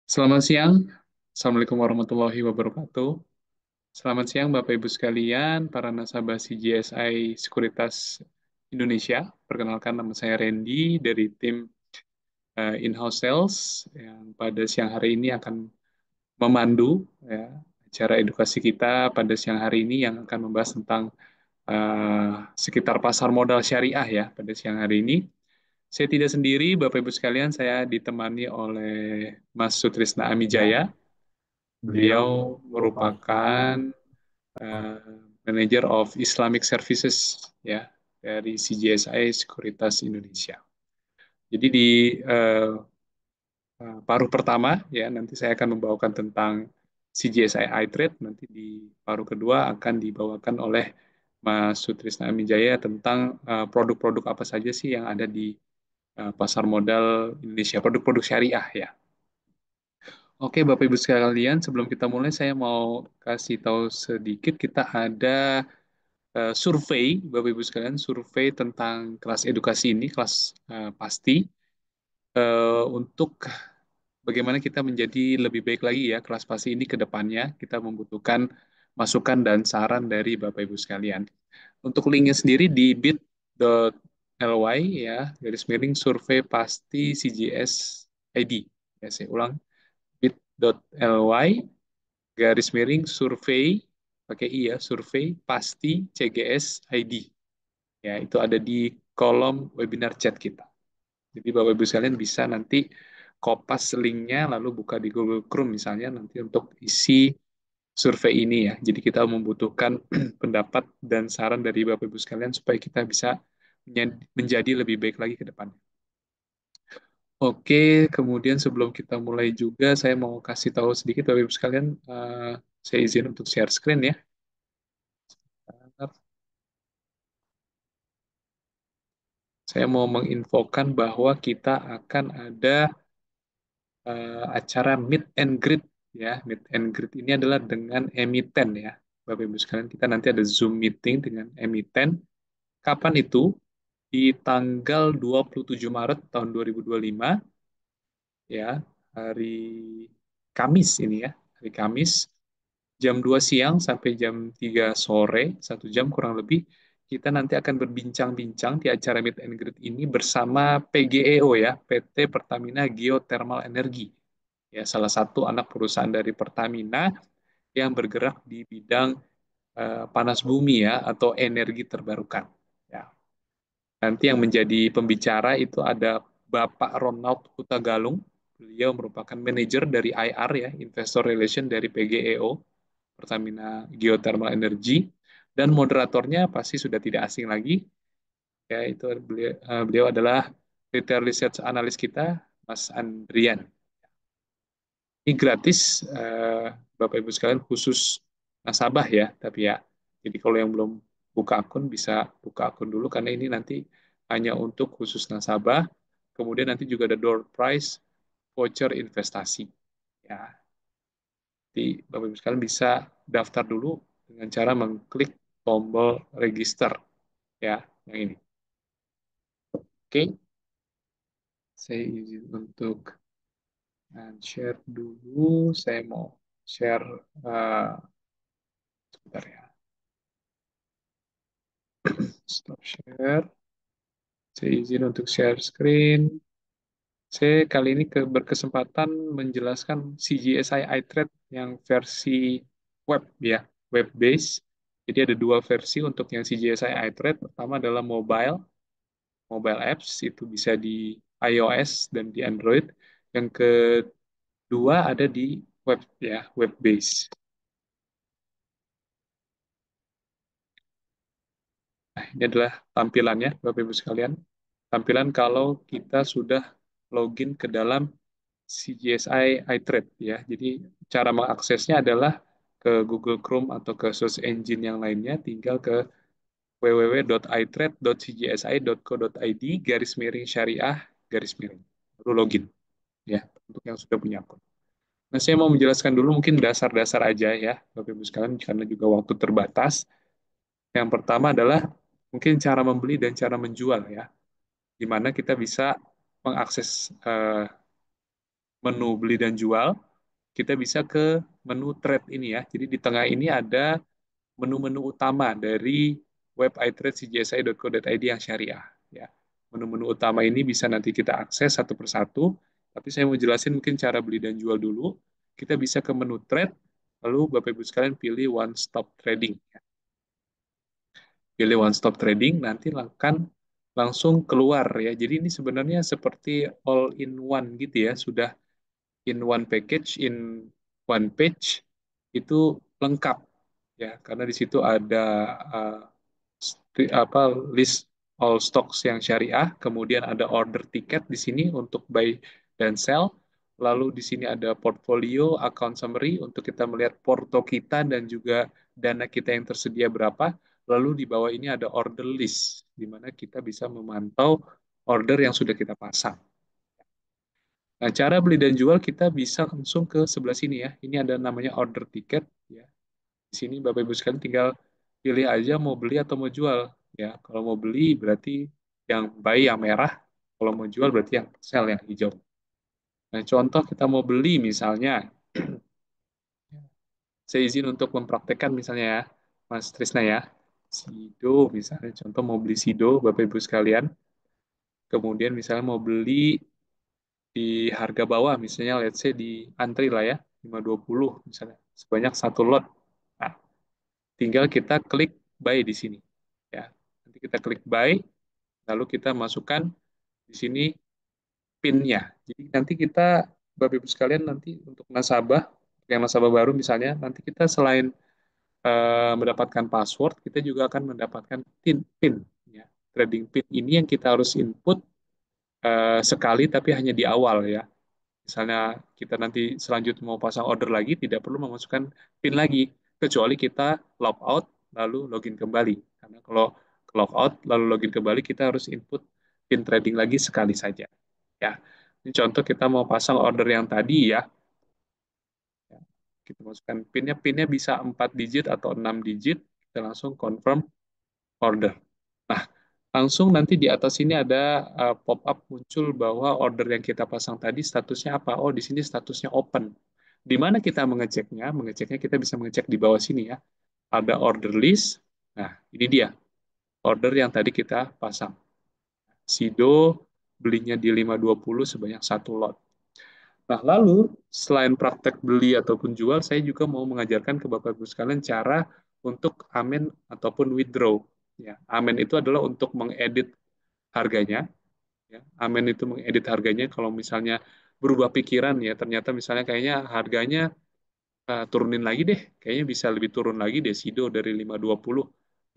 Selamat siang. Assalamualaikum warahmatullahi wabarakatuh. Selamat siang Bapak Ibu sekalian, para nasabah CGSI Sekuritas Indonesia. Perkenalkan nama saya Randy dari tim in-house sales yang pada siang hari ini akan memandu ya, acara edukasi kita pada siang hari ini yang akan membahas tentang sekitar pasar modal syariah ya pada siang hari ini. Saya tidak sendiri, Bapak Ibu sekalian, saya ditemani oleh Mas Sutrisna Amijaya. Beliau Beliau merupakan merupakan eh, Manager of Islamic Services ya dari CGSI Sekuritas Indonesia. Jadi di eh, paruh pertama ya nanti saya akan membawakan tentang CGSI iTrade, nanti di paruh kedua akan dibawakan oleh Mas Sutrisna Amijaya tentang produk-produk apa saja sih yang ada di pasar modal Indonesia, produk-produk syariah ya. Oke, Bapak Ibu sekalian, sebelum kita mulai, saya mau kasih tahu sedikit. Kita ada survei, Bapak Ibu sekalian, survei tentang kelas edukasi ini, kelas pasti, untuk bagaimana kita menjadi lebih baik lagi ya, kelas pasti ini ke depannya. Kita membutuhkan masukan dan saran dari Bapak Ibu sekalian. Untuk linknya sendiri di bit.ly ya, garis miring survei pasti CGS ID. Ya, saya ulang, bit.ly garis miring survei pakai i ya survei pasti CGS ID ya itu ada di kolom webinar chat kita. Jadi Bapak Ibu sekalian bisa nanti kopas linknya lalu buka di Google Chrome misalnya nanti untuk isi survei ini ya. Jadi kita membutuhkan pendapat dan saran dari Bapak Ibu sekalian supaya kita bisa menjadi lebih baik lagi ke depan. Oke, kemudian sebelum kita mulai juga saya mau kasih tahu sedikit Bapak Ibu sekalian, saya izin untuk share screen ya. Saya mau menginfokan bahwa kita akan ada acara meet and greet ya. Meet and greet ini adalah dengan emiten ya. Bapak Ibu sekalian, kita nanti ada Zoom meeting dengan emiten. Kapan itu? Di tanggal 27 Maret tahun 2025 ya, hari Kamis ini ya. Hari Kamis jam 2 siang sampai jam 3 sore, 1 jam kurang lebih, kita nanti akan berbincang-bincang di acara Meet and Greet ini bersama PGEO ya, PT Pertamina Geothermal Energy. Ya, salah satu anak perusahaan dari Pertamina yang bergerak di bidang panas bumi ya atau energi terbarukan. Ya. Nanti yang menjadi pembicara itu ada Bapak Ronald Hutagalung. Beliau merupakan manajer dari IR ya, Investor Relation dari PGEO. Pertamina Geothermal Energy, dan moderatornya pasti sudah tidak asing lagi, ya itu beliau adalah retail research analis kita, Mas Andrian. Ini gratis, Bapak Ibu sekalian, khusus nasabah ya, tapi ya, jadi kalau yang belum buka akun bisa buka akun dulu karena ini nanti hanya untuk khusus nasabah. Kemudian nanti juga ada door prize voucher investasi. Ya, jadi Bapak Ibu sekalian bisa daftar dulu dengan cara mengklik tombol register ya, yang ini. Oke, saya izin untuk share dulu. Saya mau share eh, sebentar ya. Stop share. Saya izin untuk share screen. Saya kali ini berkesempatan menjelaskan CGSI iTrade yang versi web ya, web base. Jadi ada dua versi untuk yang CGSI iTrade. Pertama adalah mobile apps itu bisa di iOS dan di Android. Yang kedua ada di web ya, web base. Nah, ini adalah tampilannya Bapak Ibu sekalian. Tampilan kalau kita sudah login ke dalam CGSI iTrade ya. Jadi cara mengaksesnya adalah ke Google Chrome atau ke search engine yang lainnya, tinggal ke www.itrade.cgsi.co.id garis miring syariah garis miring. Lalu login ya untuk yang sudah punya akun. Nah, saya mau menjelaskan dulu mungkin dasar-dasar aja ya, Bapak Ibu sekalian, karena juga waktu terbatas. Yang pertama adalah mungkin cara membeli dan cara menjual ya, di mana kita bisa mengakses menu beli dan jual, kita bisa ke menu trade ini ya. Jadi di tengah ini ada menu-menu utama dari web iTrade.cjsi.co.id yang syariah. Ya, menu-menu utama ini bisa nanti kita akses satu persatu. Tapi saya mau jelasin mungkin cara beli dan jual dulu. Kita bisa ke menu trade, lalu Bapak Ibu sekalian pilih one stop trading. Pilih one stop trading, nanti akan langsung keluar ya. Jadi ini sebenarnya seperti all in one gitu ya. Sudah in one package, in one page itu lengkap ya, karena di situ ada uh, apa list all stocks yang syariah, kemudian ada order tiket di sini untuk buy dan sell, lalu di sini ada portfolio, account summary untuk kita melihat porto kita dan juga dana kita yang tersedia berapa, lalu di bawah ini ada order list di mana kita bisa memantau order yang sudah kita pasang. Nah, cara beli dan jual kita bisa langsung ke sebelah sini ya. Ini ada namanya order ticket ya. Di sini Bapak Ibu sekalian tinggal pilih aja mau beli atau mau jual ya. Kalau mau beli berarti yang buy yang merah, kalau mau jual berarti yang sell yang hijau. Nah, contoh kita mau beli misalnya, saya izin untuk mempraktekkan misalnya ya, Mas Trisna ya. Sido misalnya, contoh mau beli Sido Bapak Ibu sekalian. Kemudian misalnya mau beli di harga bawah, misalnya let's say di antri lah ya, 520 misalnya, sebanyak satu lot. Nah, tinggal kita klik buy di sini. Ya, nanti kita klik buy, lalu kita masukkan di sini PIN-nya. Jadi nanti kita, Bapak Ibu sekalian, nanti untuk nasabah, untuk yang nasabah baru misalnya, nanti kita selain mendapatkan password, kita juga akan mendapatkan PIN. Ya. Trading PIN ini yang kita harus input sekali, tapi hanya di awal ya. Misalnya kita nanti selanjutnya mau pasang order lagi, tidak perlu memasukkan PIN lagi, kecuali kita log out lalu login kembali. Karena kalau log out lalu login kembali, kita harus input PIN trading lagi sekali saja. Ya, ini contoh kita mau pasang order yang tadi ya. Ya, kita masukkan PIN-nya, PIN-nya bisa 4 digit atau 6 digit, kita langsung confirm order. Nah, langsung nanti di atas ini ada pop-up muncul bahwa order yang kita pasang tadi statusnya apa? Oh, di sini statusnya open. Di mana kita mengeceknya? Mengeceknya kita bisa mengecek di bawah sini ya. Ada order list. Nah, ini dia order yang tadi kita pasang. Sido belinya di 520 sebanyak satu lot. Nah, lalu selain praktek beli ataupun jual, saya juga mau mengajarkan ke Bapak Ibu sekalian cara untuk amen ataupun withdraw. Ya, amen itu adalah untuk mengedit harganya. Ya, amen itu mengedit harganya. Kalau misalnya berubah pikiran ya, ternyata misalnya kayaknya harganya turunin lagi deh, kayaknya bisa lebih turun lagi deh Sido dari 520.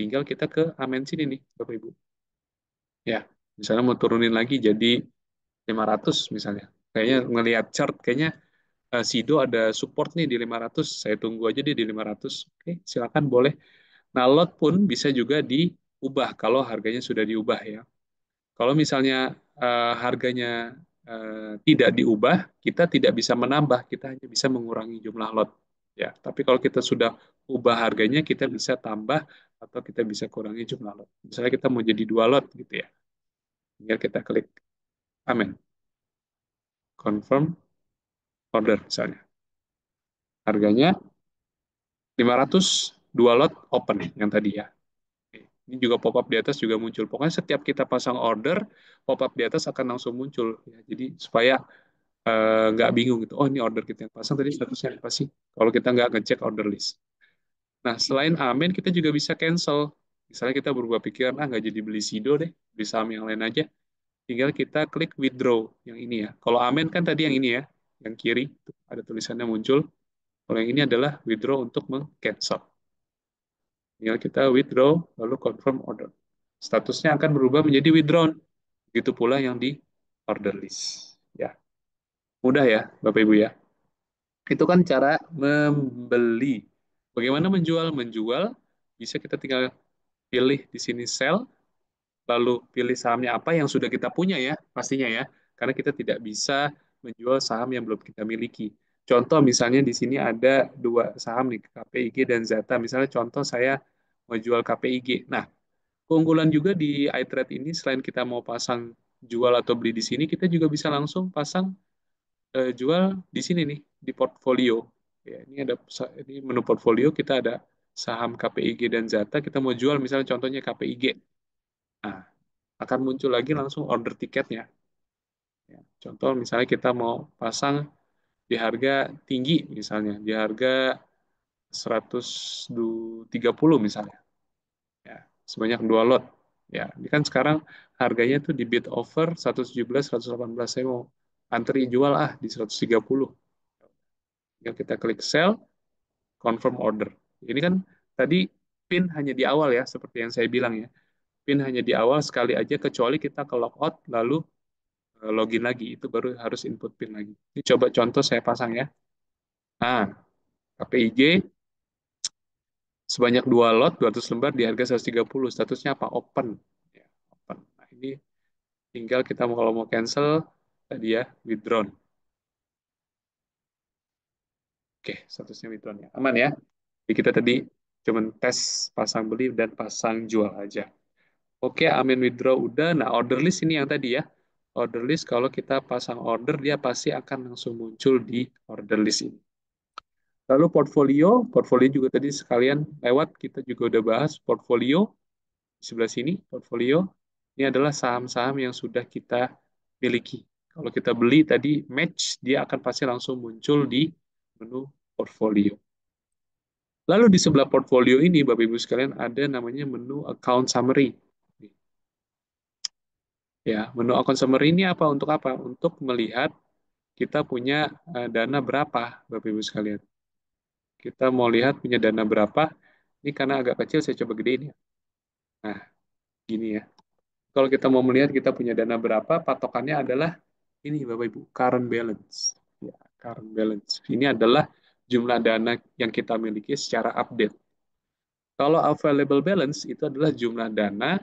Tinggal kita ke amen sini nih, Bapak Ibu. Ya, misalnya mau turunin lagi jadi 500 misalnya. Kayaknya ngelihat chart, kayaknya Sido ada support nih di 500. Saya tunggu aja dia di 500. Oke, silakan boleh. Nah, lot pun bisa juga diubah kalau harganya sudah diubah ya. Kalau misalnya harganya tidak diubah, kita tidak bisa menambah, kita hanya bisa mengurangi jumlah lot. Ya, tapi kalau kita sudah ubah harganya, kita bisa tambah atau kita bisa kurangi jumlah lot. Misalnya kita mau jadi 2 lot gitu ya. Tinggal kita klik amen, confirm order misalnya. Harganya 500, 2 lot open yang tadi ya. Ini juga pop-up di atas juga muncul. Pokoknya setiap kita pasang order, pop-up di atas akan langsung muncul. Ya, jadi supaya nggak bingung gitu. Oh, ini order kita yang pasang tadi statusnya apa sih? Kalau kita nggak ngecek order list. Nah, selain Amen, kita juga bisa cancel. Misalnya kita berubah pikiran, nggak jadi beli Sido deh, beli saham yang lain aja. Tinggal kita klik withdraw yang ini ya. Kalau Amen kan tadi yang ini ya, yang kiri, tuh, ada tulisannya muncul. Kalau yang ini adalah withdraw untuk meng-cancel. Tinggal kita withdraw, lalu confirm order. Statusnya akan berubah menjadi withdrawn. Begitu pula yang di order list. Ya, mudah ya, Bapak Ibu ya. Itu kan cara membeli. Bagaimana menjual? Menjual bisa kita tinggal pilih di sini sell, lalu pilih sahamnya apa yang sudah kita punya ya, pastinya ya. Karena kita tidak bisa menjual saham yang belum kita miliki. Contoh misalnya di sini ada 2 saham nih, KPIG dan Zata. Misalnya contoh saya mau jual KPIG. Nah, keunggulan juga di iTrade ini selain kita mau pasang jual atau beli di sini, kita juga bisa langsung pasang jual di sini nih di portfolio. Ya, ini ada ini menu portfolio kita ada saham KPIG dan Zata. Kita mau jual misalnya contohnya KPIG. Nah, akan muncul lagi langsung order tiketnya. Ya, contoh misalnya kita mau pasang di harga tinggi misalnya di harga 130 misalnya. Ya, sebanyak 2 lot. Ya, ini kan sekarang harganya tuh di bid over 117, 118. Saya mau antri jual di 130. Tinggal kita klik sell, confirm order. Ini kan tadi pin hanya di awal ya, seperti yang saya bilang ya. Pin hanya di awal sekali aja, kecuali kita ke logout lalu login lagi. Itu baru harus input pin lagi. Ini coba contoh saya pasang ya. Nah, KPIG sebanyak 2 lot, 200 lembar di harga 130. Statusnya apa? Open. Ya, open. Nah, ini tinggal kita mau kalau mau cancel tadi ya, withdrawn. Oke, statusnya withdrawn ya. Aman ya. Jadi kita tadi cuman tes pasang beli dan pasang jual aja. Oke, amin withdraw udah. Nah, order list ini yang tadi ya. Order list kalau kita pasang order dia pasti akan langsung muncul di order list ini. Lalu portfolio juga tadi sekalian lewat kita juga udah bahas portfolio di sebelah sini portfolio. Ini adalah saham-saham yang sudah kita miliki. Kalau kita beli tadi match dia akan pasti langsung muncul di menu portfolio. Lalu di sebelah portfolio ini Bapak Ibu sekalian ada namanya menu account summary. Ya, menu account summary ini apa untuk apa? Untuk melihat kita punya dana berapa, Bapak Ibu sekalian. Kita mau lihat punya dana berapa. Ini karena agak kecil, saya coba gedein ya. Nah, gini ya. Kalau kita mau melihat kita punya dana berapa, patokannya adalah ini, Bapak Ibu, current balance. Ya, current balance. Ini adalah jumlah dana yang kita miliki secara update. Kalau available balance itu adalah jumlah dana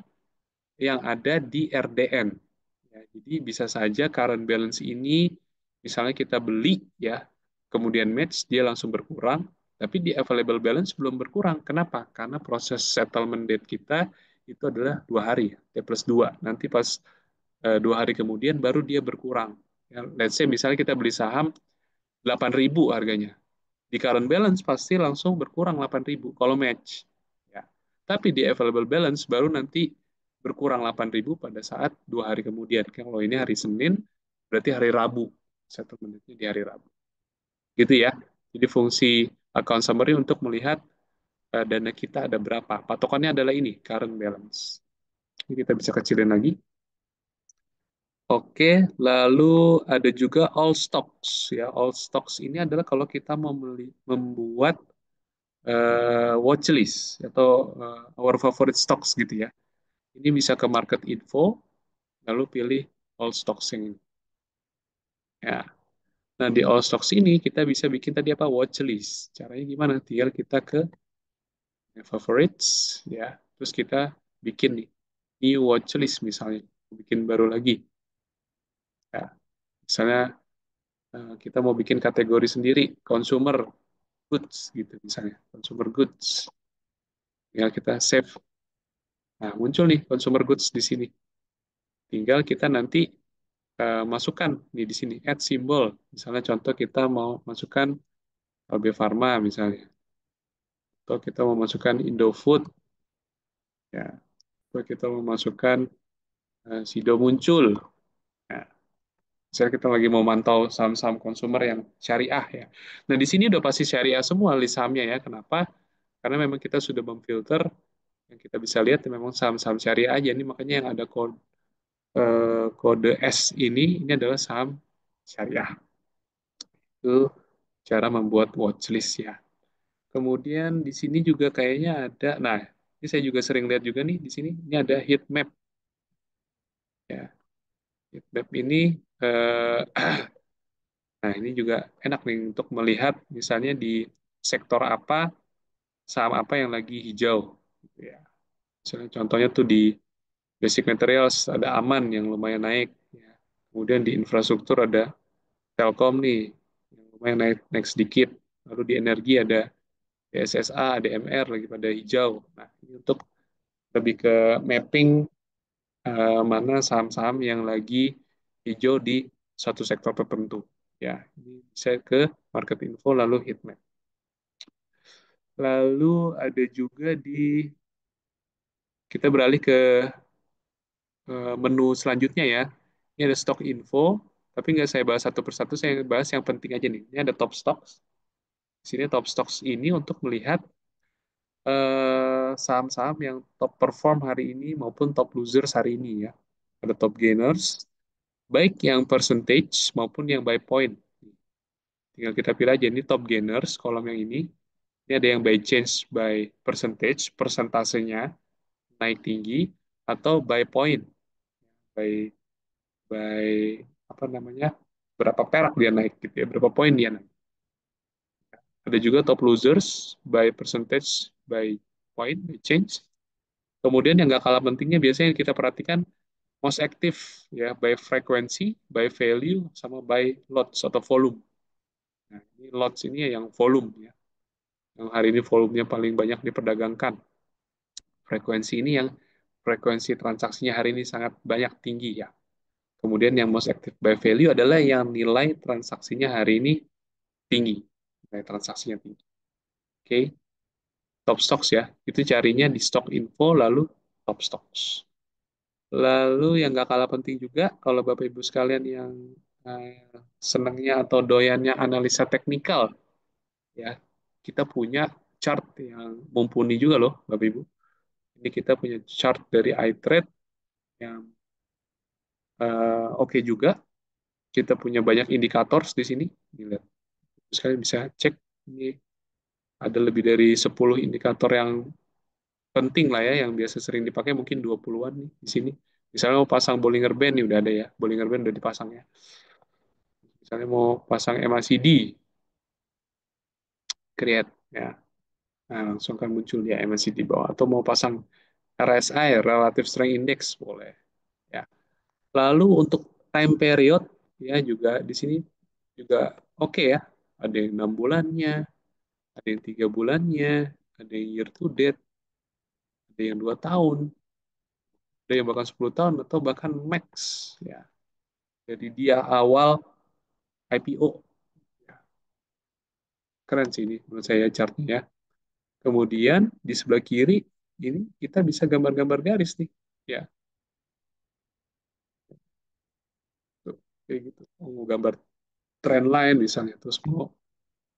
yang ada di RDN. Ya, jadi bisa saja current balance ini misalnya kita beli ya, kemudian match dia langsung berkurang, tapi di available balance belum berkurang. Kenapa? Karena proses settlement date kita itu adalah 2 hari, T+2. Nanti pas 2 hari kemudian baru dia berkurang. Ya, let's say misalnya kita beli saham 8.000 harganya. Di current balance pasti langsung berkurang 8.000 kalau match. Ya. Tapi di available balance baru nanti berkurang 8.000 pada saat 2 hari kemudian. Kalau ini hari Senin, berarti hari Rabu. Settlementnya di hari Rabu. Gitu ya. Jadi fungsi account summary untuk melihat dana kita ada berapa. Patokannya adalah ini, current balance. Ini kita bisa kecilin lagi. Oke, lalu ada juga all stocks ya. All stocks ini adalah kalau kita mau membuat watchlist atau our favorite stocks gitu ya. Ini bisa ke market info, lalu pilih all stocks yang ini. Ya. Nah, di all stocks ini kita bisa bikin tadi apa watchlist. Caranya gimana? Tinggal kita ke favorites ya. Terus kita bikin nih new watchlist misalnya. Bikin baru lagi. Ya. Misalnya kita mau bikin kategori sendiri consumer goods gitu misalnya. Consumer goods. Tinggal kita save. Nah, muncul nih consumer goods di sini. Tinggal kita nanti masukkan di sini add simbol. Misalnya contoh kita mau masukkan LB Pharma misalnya, atau kita mau masukkan Indofood, ya, atau kita mau masukkan Sido muncul. Ya, misalnya kita lagi mau mantau saham-saham konsumer yang syariah ya. Nah di sini udah pasti syariah semua list sahamnya ya. Kenapa? Karena memang kita sudah memfilter yang kita bisa lihat memang saham-saham syariah aja. Ini makanya yang ada kode S ini adalah saham syariah. Itu cara membuat watchlist ya. Kemudian di sini juga kayaknya ada, nah ini saya juga sering lihat juga nih di sini, ini ada heat map ya. Heat map ini, eh, nah ini juga enak nih untuk melihat misalnya di sektor apa, saham apa yang lagi hijau. Gitu ya. Misalnya contohnya tuh di basic materials ada Aman yang lumayan naik. Ya. Kemudian di infrastruktur ada Telkom nih yang lumayan naik, naik sedikit. Lalu di energi ada BSSA, ADMR lagi pada hijau. Nah, ini untuk lebih ke mapping mana saham-saham yang lagi hijau di satu sektor tertentu. Ya, ini bisa ke market info lalu heat map. Lalu ada juga kita beralih ke menu selanjutnya ya. Ini ada stock info, tapi nggak saya bahas satu persatu, saya bahas yang penting aja nih. Ini ada top stocks. Di sini top stocks ini untuk melihat saham-saham yang top perform hari ini maupun top losers hari ini ya. Ada top gainers, baik yang percentage maupun yang by point. Tinggal kita pilih aja ini top gainers, kolom yang ini. Ini ada yang by change by percentage, persentasenya naik tinggi, atau by point, by by apa namanya, berapa perak dia naik gitu ya, berapa poin dia naik. Ada juga top losers by percentage, by point, by change. Kemudian yang nggak kalah pentingnya biasanya yang kita perhatikan most active ya, by frequency, by value, sama by lots atau volume. Nah, ini lots ini yang volume ya, yang hari ini volumenya paling banyak diperdagangkan. Frekuensi ini yang frekuensi transaksinya hari ini sangat banyak tinggi ya. Kemudian yang most active by value adalah yang nilai transaksinya hari ini tinggi, nilai transaksinya tinggi. Oke, top stocks ya, itu carinya di stock info lalu top stocks. Lalu yang nggak kalah penting juga, kalau Bapak Ibu sekalian yang senangnya atau doyannya analisa teknikal, ya, kita punya chart yang mumpuni juga loh, Bapak Ibu. Ini kita punya chart dari iTrade yang oke juga. Kita punya banyak indikator di sini. Lihat, sekalian bisa cek. Ini ada lebih dari 10 indikator yang penting lah ya, yang biasa sering dipakai mungkin 20-an nih di sini. Misalnya mau pasang Bollinger Band nih udah ada ya, Bollinger Band udah dipasang ya. Misalnya mau pasang MACD, create ya. Nah, langsung kan muncul dia MACD di bawah. Atau mau pasang RSI, Relative Strength Index boleh ya. Lalu untuk time period ya juga di sini juga oke ya. Ada yang 6 bulannya, ada yang 3 bulannya, ada yang year to date, ada yang 2 tahun, ada yang bahkan 10 tahun atau bahkan max ya. Jadi dia awal IPO. Ya, keren sih ini menurut saya chartnya ya. Kemudian di sebelah kiri ini kita bisa gambar-gambar garis nih. Ya, tuh, kayak gitu. Mau gambar trend line misalnya, terus mau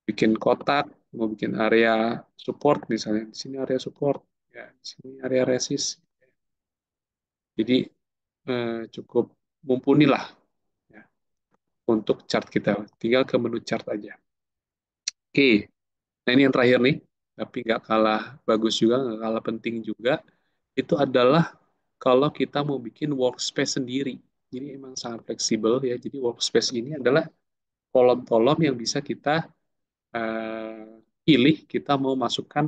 bikin kotak, mau bikin area support misalnya. Di sini area support, ya, di sini area resist. Jadi cukup mumpuni lah ya, untuk chart kita. Tinggal ke menu chart aja. Oke, nah ini yang terakhir nih, tapi nggak kalah bagus juga, nggak kalah penting juga. Itu adalah kalau kita mau bikin workspace sendiri. Jadi emang sangat fleksibel ya. Jadi workspace ini adalah kolom-kolom yang bisa kita pilih, kita mau masukkan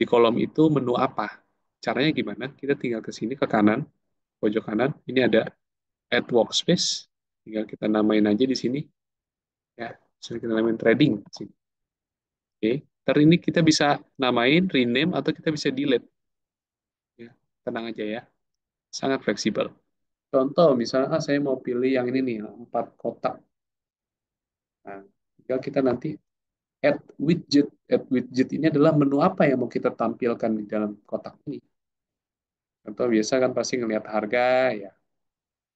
di kolom itu menu apa. Caranya gimana? Kita tinggal ke sini ke kanan, pojok kanan. Ini ada add workspace. Tinggal kita namain aja di sini ya. Misalnya kita namain trading. Oke, ntar ini kita bisa namain, rename, atau kita bisa delete. Ya, tenang aja ya, sangat fleksibel. Contoh, misalnya saya mau pilih yang ini nih, 4 kotak. Nah, tinggal kita nanti add widget. Add widget ini adalah menu apa yang mau kita tampilkan di dalam kotak ini. Contoh biasa kan pasti ngelihat harga, ya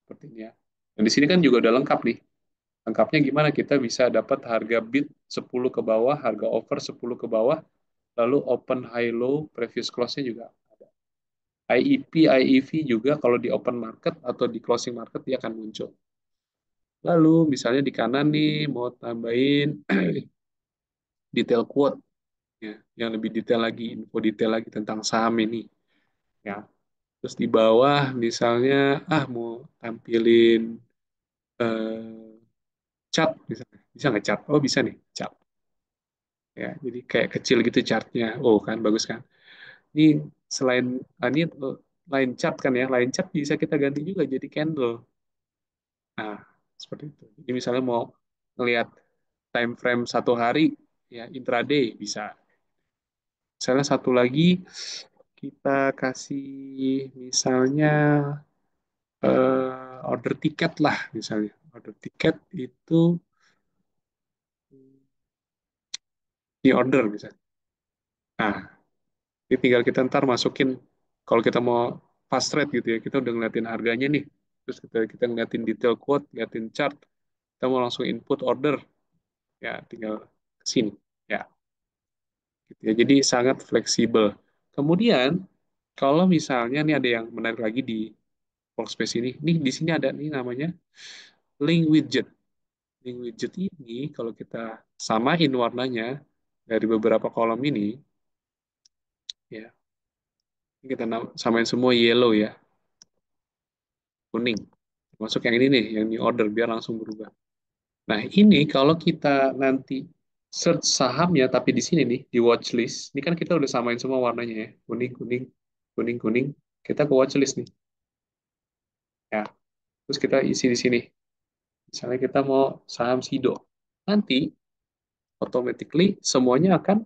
seperti ini ya. Dan di sini kan juga udah lengkap nih. Lengkapnya gimana? Kita bisa dapat harga bid 10 ke bawah, harga over 10 ke bawah, lalu open high low, previous close-nya juga ada. IEP, IEV juga kalau di open market atau di closing market dia akan muncul. Lalu misalnya di kanan nih mau tambahin detail quote ya, yang lebih detail lagi, info detail lagi tentang saham ini ya. Terus di bawah misalnya mau tampilin eh, chart misalnya. Bisa nggak chart? Oh bisa nih chart ya. Jadi kayak kecil gitu chartnya. Oh kan bagus kan. Ini selain ini line chart kan ya, line chart bisa kita ganti juga jadi candle. Nah, seperti itu. Jadi misalnya mau ngelihat time frame 1 hari, ya intraday bisa. Misalnya satu lagi, kita kasih misalnya order tiket lah, misalnya. Order tiket itu di order bisa. Nah, ini tinggal kita ntar masukin, kalau kita mau fast trade gitu ya, kita udah ngeliatin harganya nih, terus kita ngeliatin detail quote, ngeliatin chart, kita mau langsung input order, ya tinggal ke sini. Ya, gitu ya. Jadi sangat fleksibel. Kemudian, kalau misalnya nih ada yang menarik lagi di workspace ini, nih di sini ada nih namanya link widget. Link widget ini kalau kita samain warnanya dari beberapa kolom ini, ya ini kita samain semua yellow ya, kuning. Masuk yang ini nih, yang new order biar langsung berubah. Nah, ini kalau kita nanti search sahamnya, tapi di sini nih, di watchlist, ini kan kita udah samain semua warnanya ya, kuning, kuning, kuning, kuning. Kita ke watchlist nih, ya. Terus kita isi di sini. Misalnya kita mau saham SIDO. Nanti, automatically semuanya akan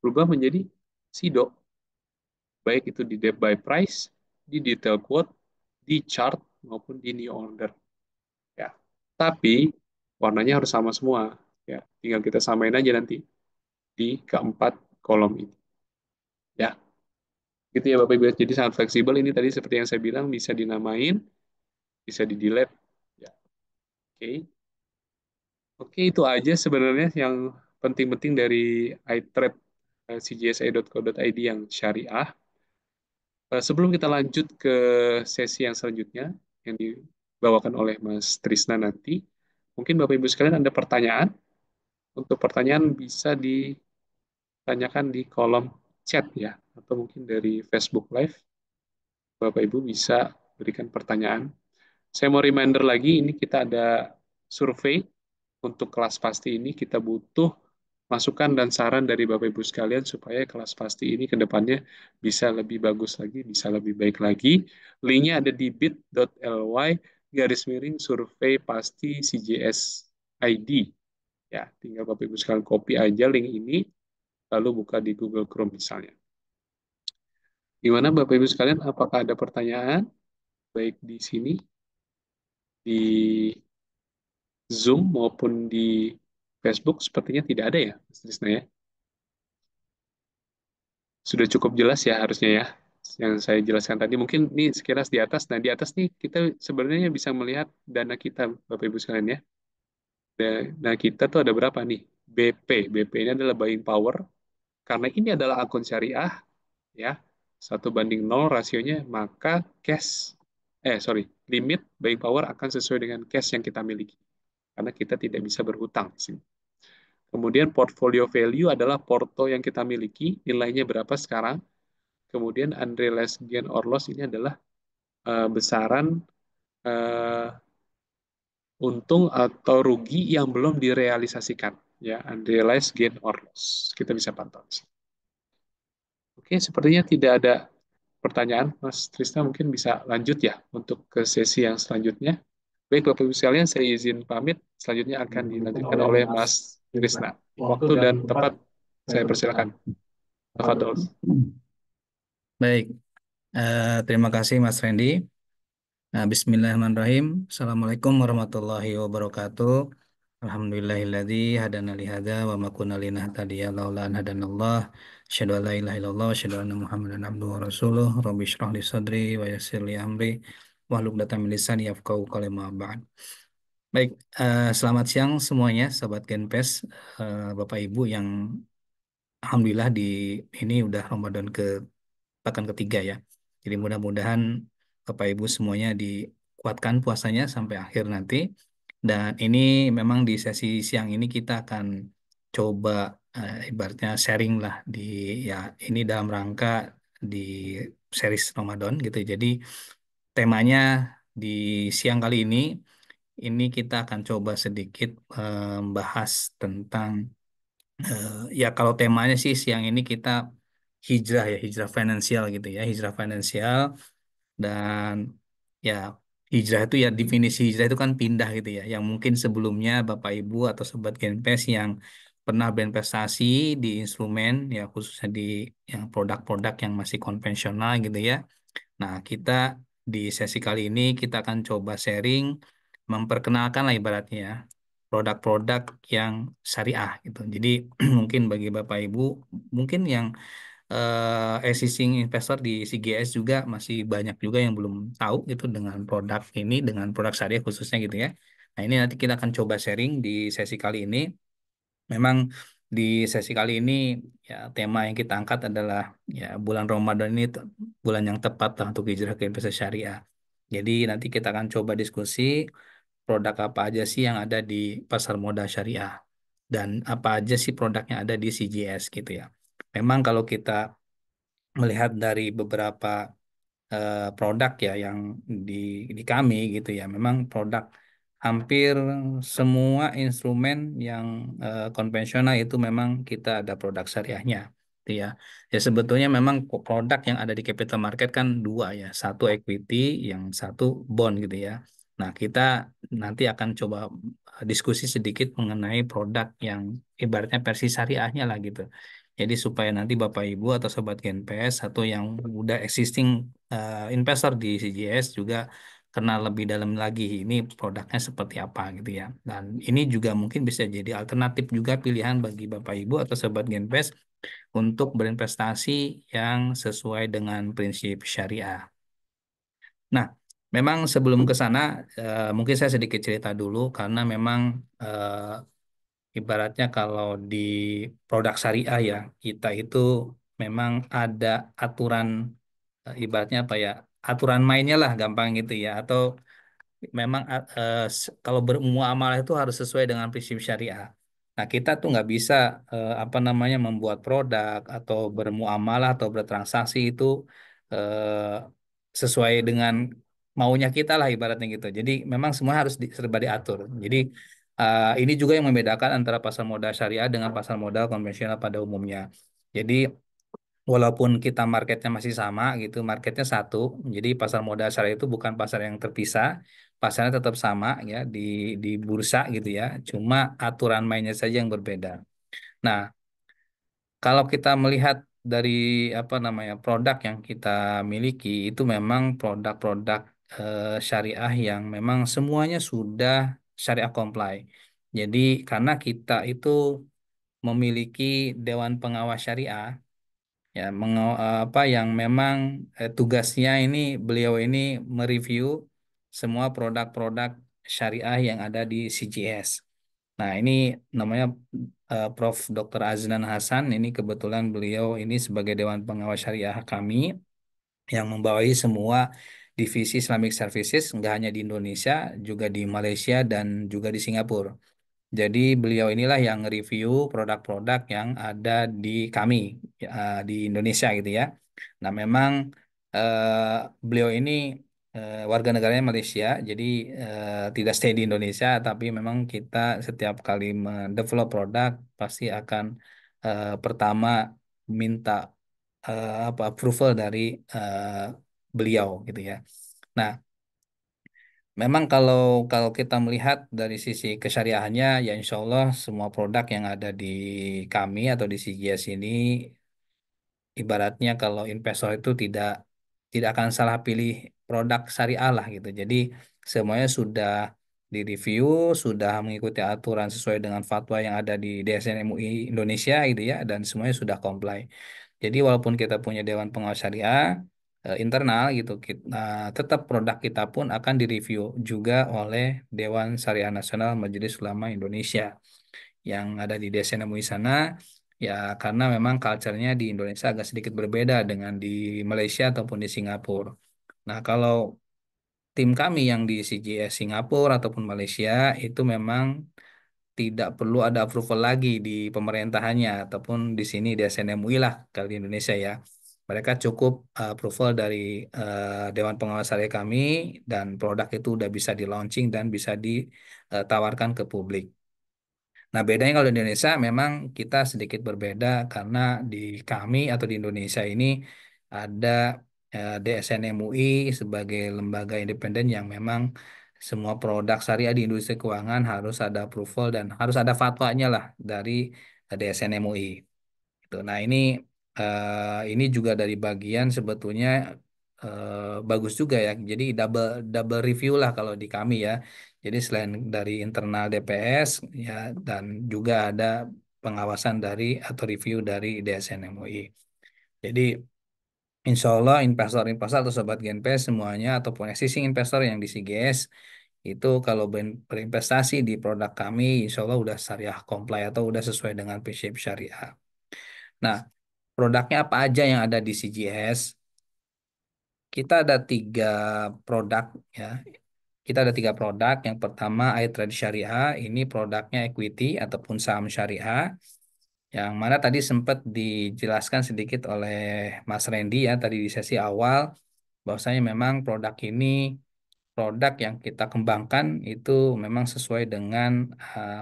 berubah menjadi SIDO. Baik itu di depth by price, di detail quote, di chart, maupun di new order. Ya. Tapi warnanya harus sama semua. Ya, tinggal kita samain aja nanti di keempat kolom ini. Ya, gitu ya Bapak Ibu. Jadi sangat fleksibel ini tadi seperti yang saya bilang bisa dinamain, bisa di delete. Ya, oke. Oke, itu aja sebenarnya yang penting-penting dari iTrade cgsi.co.id yang syariah. Sebelum kita lanjut ke sesi yang selanjutnya yang dibawakan oleh Mas Trisna nanti, mungkin Bapak Ibu sekalian ada pertanyaan. Untuk pertanyaan bisa ditanyakan di kolom chat ya, atau mungkin dari Facebook Live. Bapak Ibu bisa berikan pertanyaan. Saya mau reminder lagi, ini kita ada survei untuk kelas pasti ini. Kita butuh masukan dan saran dari Bapak Ibu sekalian supaya kelas pasti ini ke depannya bisa lebih bagus lagi, bisa lebih baik lagi. Linknya ada di bit.ly garis miring survei pasti CJS ID. Ya, tinggal Bapak Ibu sekalian copy aja link ini, lalu buka di Google Chrome misalnya. Gimana Bapak Ibu sekalian, apakah ada pertanyaan? Baik di sini, di Zoom maupun di Facebook, sepertinya tidak ada ya, Mas Trisna ya. Sudah cukup jelas ya harusnya ya, yang saya jelaskan tadi. Mungkin ini sekilas di atas. Nah, di atas nih kita sebenarnya bisa melihat dana kita, Bapak Ibu sekalian ya. Dana kita tuh ada berapa nih? BP. BP ini adalah buying power. Karena ini adalah akun syariah, ya, 1:0 rasionya, maka sorry, limit buying power akan sesuai dengan cash yang kita miliki. Karena kita tidak bisa berhutang di sini. Kemudian portfolio value adalah porto yang kita miliki, nilainya berapa sekarang. Kemudian unrealized gain or loss ini adalah besaran uh, untung atau rugi yang belum direalisasikan. Ya, unrealized gain or loss. Kita bisa pantau. Oke, sepertinya tidak ada pertanyaan. Mas Trisna mungkin bisa lanjut ya untuk ke sesi yang selanjutnya. Baik, Bapak Ibu sekalian, saya izin pamit. Selanjutnya akan dilanjutkan Oleh oleh Mas Mas Krisna. Trisna. Waktu Waktu dan dan tempat tempat saya saya persilakan. persilakan. Tafadhol. Baik, terima kasih Mas Randy. Nah, Bismillahirrahmanirrahim. Assalamualaikum warahmatullahi wabarakatuh. Alhamdulillahilladzi hadana li hadza wa ma kunna linahtadiya laula an hadanallah. Asyhadu an la ilaha illallah wa asyhadu anna Muhammadan abduhu wa rasuluh. Rabbi shrah li sadri wa yassir li amri wahlul 'uqdatam min lisani yafqahu qawli ma ba'd. Baik, selamat siang semuanya, Sobat Genpes, Bapak Ibu yang Alhamdulillah di ini udah Ramadan ke pekan ketiga ya. Jadi mudah-mudahan Bapak Ibu semuanya dikuatkan puasanya sampai akhir nanti. Dan ini memang di sesi siang ini kita akan coba ibaratnya sharing lah di ya ini dalam rangka di series Ramadan gitu. Jadi temanya di siang kali ini kita akan coba sedikit membahas tentang ya kalau temanya sih siang ini kita hijrah ya, hijrah finansial gitu ya, hijrah finansial dan ya hijrah itu ya definisi hijrah itu kan pindah gitu ya, yang mungkin sebelumnya Bapak Ibu atau Sobat Genpes yang pernah berinvestasi di instrumen ya khususnya di yang produk-produk yang masih konvensional gitu ya. Nah, kita di sesi kali ini kita akan coba sharing memperkenalkan lah ibaratnya ya, produk-produk yang syariah gitu. Jadi mungkin bagi Bapak Ibu, mungkin yang existing investor di CGS juga masih banyak juga yang belum tahu gitu dengan produk ini, dengan produk syariah khususnya gitu ya. Nah, ini nanti kita akan coba sharing di sesi kali ini. Memang di sesi kali ini ya tema yang kita angkat adalah ya bulan Ramadan ini bulan yang tepat lah untuk hijrah ke investasi syariah. Jadi nanti kita akan coba diskusi produk apa aja sih yang ada di pasar modal syariah dan apa aja sih produknya ada di CGS gitu ya. Memang kalau kita melihat dari beberapa produk ya yang di di kami gitu ya. Memang produk hampir semua instrumen yang konvensional itu memang kita ada produk syariahnya. Gitu ya. Ya sebetulnya memang produk yang ada di capital market kan dua ya, satu equity, yang satu bond gitu ya. Nah, kita nanti akan coba diskusi sedikit mengenai produk yang ibaratnya versi syariahnya lah gitu. Jadi supaya nanti Bapak Ibu atau Sobat Genpes atau yang udah existing investor di CGS juga kenal lebih dalam lagi ini produknya seperti apa gitu ya. Dan ini juga mungkin bisa jadi alternatif juga pilihan bagi Bapak Ibu atau Sobat Genpes untuk berinvestasi yang sesuai dengan prinsip syariah. Nah, memang sebelum ke sana mungkin saya sedikit cerita dulu karena memang ibaratnya kalau di produk syariah ya kita itu memang ada aturan ibaratnya apa ya aturan mainnya lah gampang gitu ya atau memang kalau bermuamalah itu harus sesuai dengan prinsip syariah. Nah, kita tuh nggak bisa apa namanya membuat produk atau bermuamalah atau bertransaksi itu sesuai dengan maunya kita lah ibaratnya gitu. Jadi memang semua harus serba diatur. Jadi ini juga yang membedakan antara pasar modal syariah dengan pasar modal konvensional pada umumnya. Jadi walaupun kita marketnya masih sama gitu, marketnya satu, jadi pasar modal syariah itu bukan pasar yang terpisah, pasarnya tetap sama ya di bursa gitu ya, cuma aturan mainnya saja yang berbeda. Nah, kalau kita melihat dari apa namanya produk yang kita miliki itu memang produk-produk syariah yang memang semuanya sudah syariah comply. Jadi karena kita itu memiliki Dewan Pengawas Syariah ya apa yang memang tugasnya ini beliau ini mereview semua produk-produk syariah yang ada di CGS. Nah, ini namanya Prof. Dr. Aznan Hasan. Ini kebetulan beliau ini sebagai Dewan Pengawas Syariah kami yang membawahi semua divisi Islamic Services, nggak hanya di Indonesia, juga di Malaysia dan juga di Singapura. Jadi beliau inilah yang review produk-produk yang ada di kami di Indonesia gitu ya. Nah memang beliau ini warga negaranya Malaysia, jadi tidak stay di Indonesia, tapi memang kita setiap kali mendevelop produk pasti akan pertama minta apa approval dari eh, beliau gitu ya. Nah, memang kalau kalau kita melihat dari sisi kesyariahannya, ya insya Allah semua produk yang ada di kami atau di CGS ini, ibaratnya kalau investor itu tidak akan salah pilih produk syariah lah gitu. Jadi semuanya sudah direview, sudah mengikuti aturan sesuai dengan fatwa yang ada di DSN MUI Indonesia gitu ya, dan semuanya sudah comply. Jadi walaupun kita punya Dewan Pengawas Syariah internal gitu, kita, tetap produk kita pun akan direview juga oleh Dewan Syariah Nasional Majelis Ulama Indonesia yang ada di DSN MUI sana. Ya karena memang culture-nya di Indonesia agak sedikit berbeda dengan di Malaysia ataupun di Singapura. Nah kalau tim kami yang di CGS Singapura ataupun Malaysia itu memang tidak perlu ada approval lagi di pemerintahannya ataupun di sini di SNMUI lah kalau di Indonesia ya. Mereka cukup approval dari Dewan Pengawas Syariah kami dan produk itu udah bisa di launching dan bisa ditawarkan ke publik. Nah, bedanya kalau di Indonesia memang kita sedikit berbeda karena di kami atau di Indonesia ini ada DSN MUI sebagai lembaga independen yang memang semua produk syariah di industri keuangan harus ada approval dan harus ada fatwanya lah dari DSN MUI. Gitu. Nah, ini juga dari bagian sebetulnya bagus juga ya. Jadi double double review lah kalau di kami ya. Jadi selain dari internal DPS ya dan juga ada pengawasan dari atau review dari DSN MUI. Jadi insya Allah investor-investor atau sobat Genpes semuanya ataupun existing investor yang di CGS itu kalau berinvestasi di produk kami insya Allah udah syariah comply atau udah sesuai dengan prinsip syariah. Nah, produknya apa aja yang ada di CGS? Kita ada tiga produk ya. Kita ada tiga produk. Yang pertama iTrade Syariah, ini produknya equity ataupun saham syariah. Yang mana tadi sempat dijelaskan sedikit oleh Mas Randy ya tadi di sesi awal, bahwasanya memang produk ini produk yang kita kembangkan itu memang sesuai dengan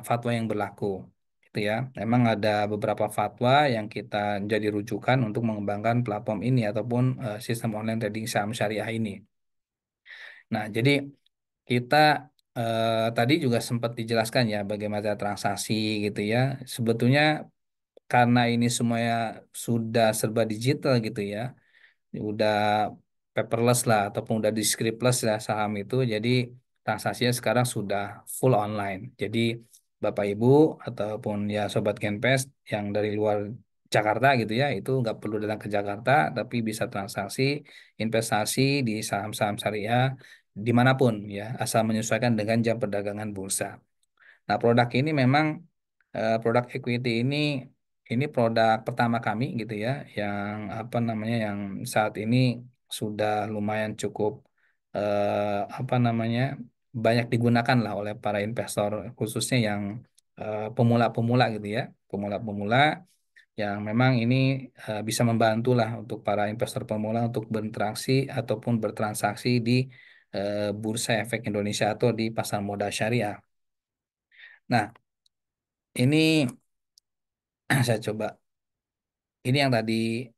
fatwa yang berlaku. Itu ya. Memang ada beberapa fatwa yang kita jadi rujukan untuk mengembangkan platform ini ataupun sistem online trading saham syariah ini. Nah, jadi kita tadi juga sempat dijelaskan ya bagaimana transaksi gitu ya. Sebetulnya karena ini semuanya sudah serba digital gitu ya, udah paperless lah ataupun udah di scriptless lah saham itu, jadi transaksinya sekarang sudah full online. Jadi Bapak Ibu ataupun ya Sobat Genpes yang dari luar Jakarta gitu ya, itu nggak perlu datang ke Jakarta, tapi bisa transaksi investasi di saham-saham syariah dimanapun ya, asal menyesuaikan dengan jam perdagangan bursa. Nah, produk ini memang produk equity ini produk pertama kami gitu ya, yang apa namanya yang saat ini sudah lumayan cukup apa namanya banyak digunakan lah oleh para investor khususnya yang pemula-pemula gitu ya, pemula-pemula yang memang ini bisa membantu lah untuk para investor pemula untuk berinteraksi ataupun bertransaksi di Bursa Efek Indonesia atau di pasar modal syariah. Nah, ini saya coba. Ini yang tadi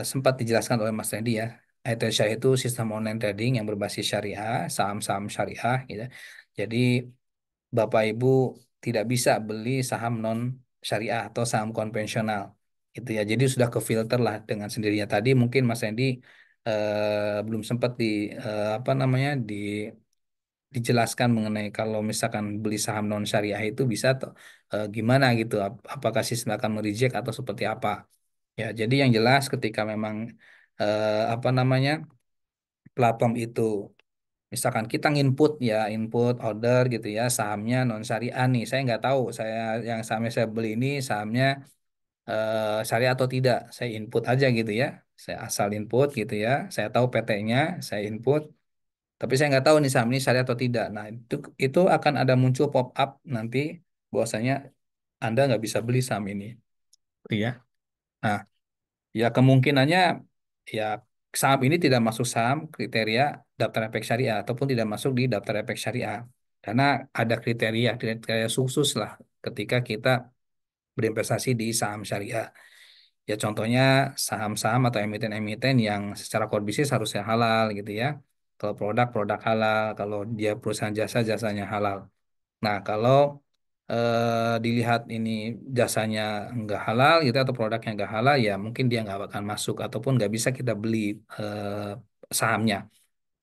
sempat dijelaskan oleh Mas Randy ya. ITSA itu sistem online trading yang berbasis syariah, saham-saham syariah gitu. Jadi Bapak Ibu tidak bisa beli saham non syariah atau saham konvensional gitu ya. Jadi sudah ke filter lah dengan sendirinya. Tadi mungkin Mas Randy belum sempat di apa namanya dijelaskan mengenai kalau misalkan beli saham non syariah itu bisa tuh gimana gitu. Apakah sistem akan mereject atau seperti apa? Ya, jadi yang jelas ketika memang apa namanya platform itu, misalkan kita nginput ya input order gitu ya sahamnya non syariah nih, saya nggak tahu saya yang sahamnya saya beli ini sahamnya syariah atau tidak, saya input aja gitu ya, saya asal input gitu ya, saya tahu PT-nya, saya input, tapi saya nggak tahu nih saham ini syariah atau tidak. Nah itu akan ada muncul pop up nanti bahwasanya Anda nggak bisa beli saham ini, gitu ya. Nah, ya kemungkinannya ya saham ini tidak masuk saham kriteria daftar efek syariah ataupun tidak masuk di daftar efek syariah. Karena ada kriteria khusus lah ketika kita berinvestasi di saham syariah. Ya contohnya saham-saham atau emiten-emiten yang secara core bisnis harusnya halal gitu ya. Kalau produk-produk halal, kalau dia perusahaan jasa jasanya halal. Nah, kalau dilihat ini jasanya nggak halal gitu atau produknya nggak halal, ya mungkin dia nggak akan masuk ataupun nggak bisa kita beli sahamnya.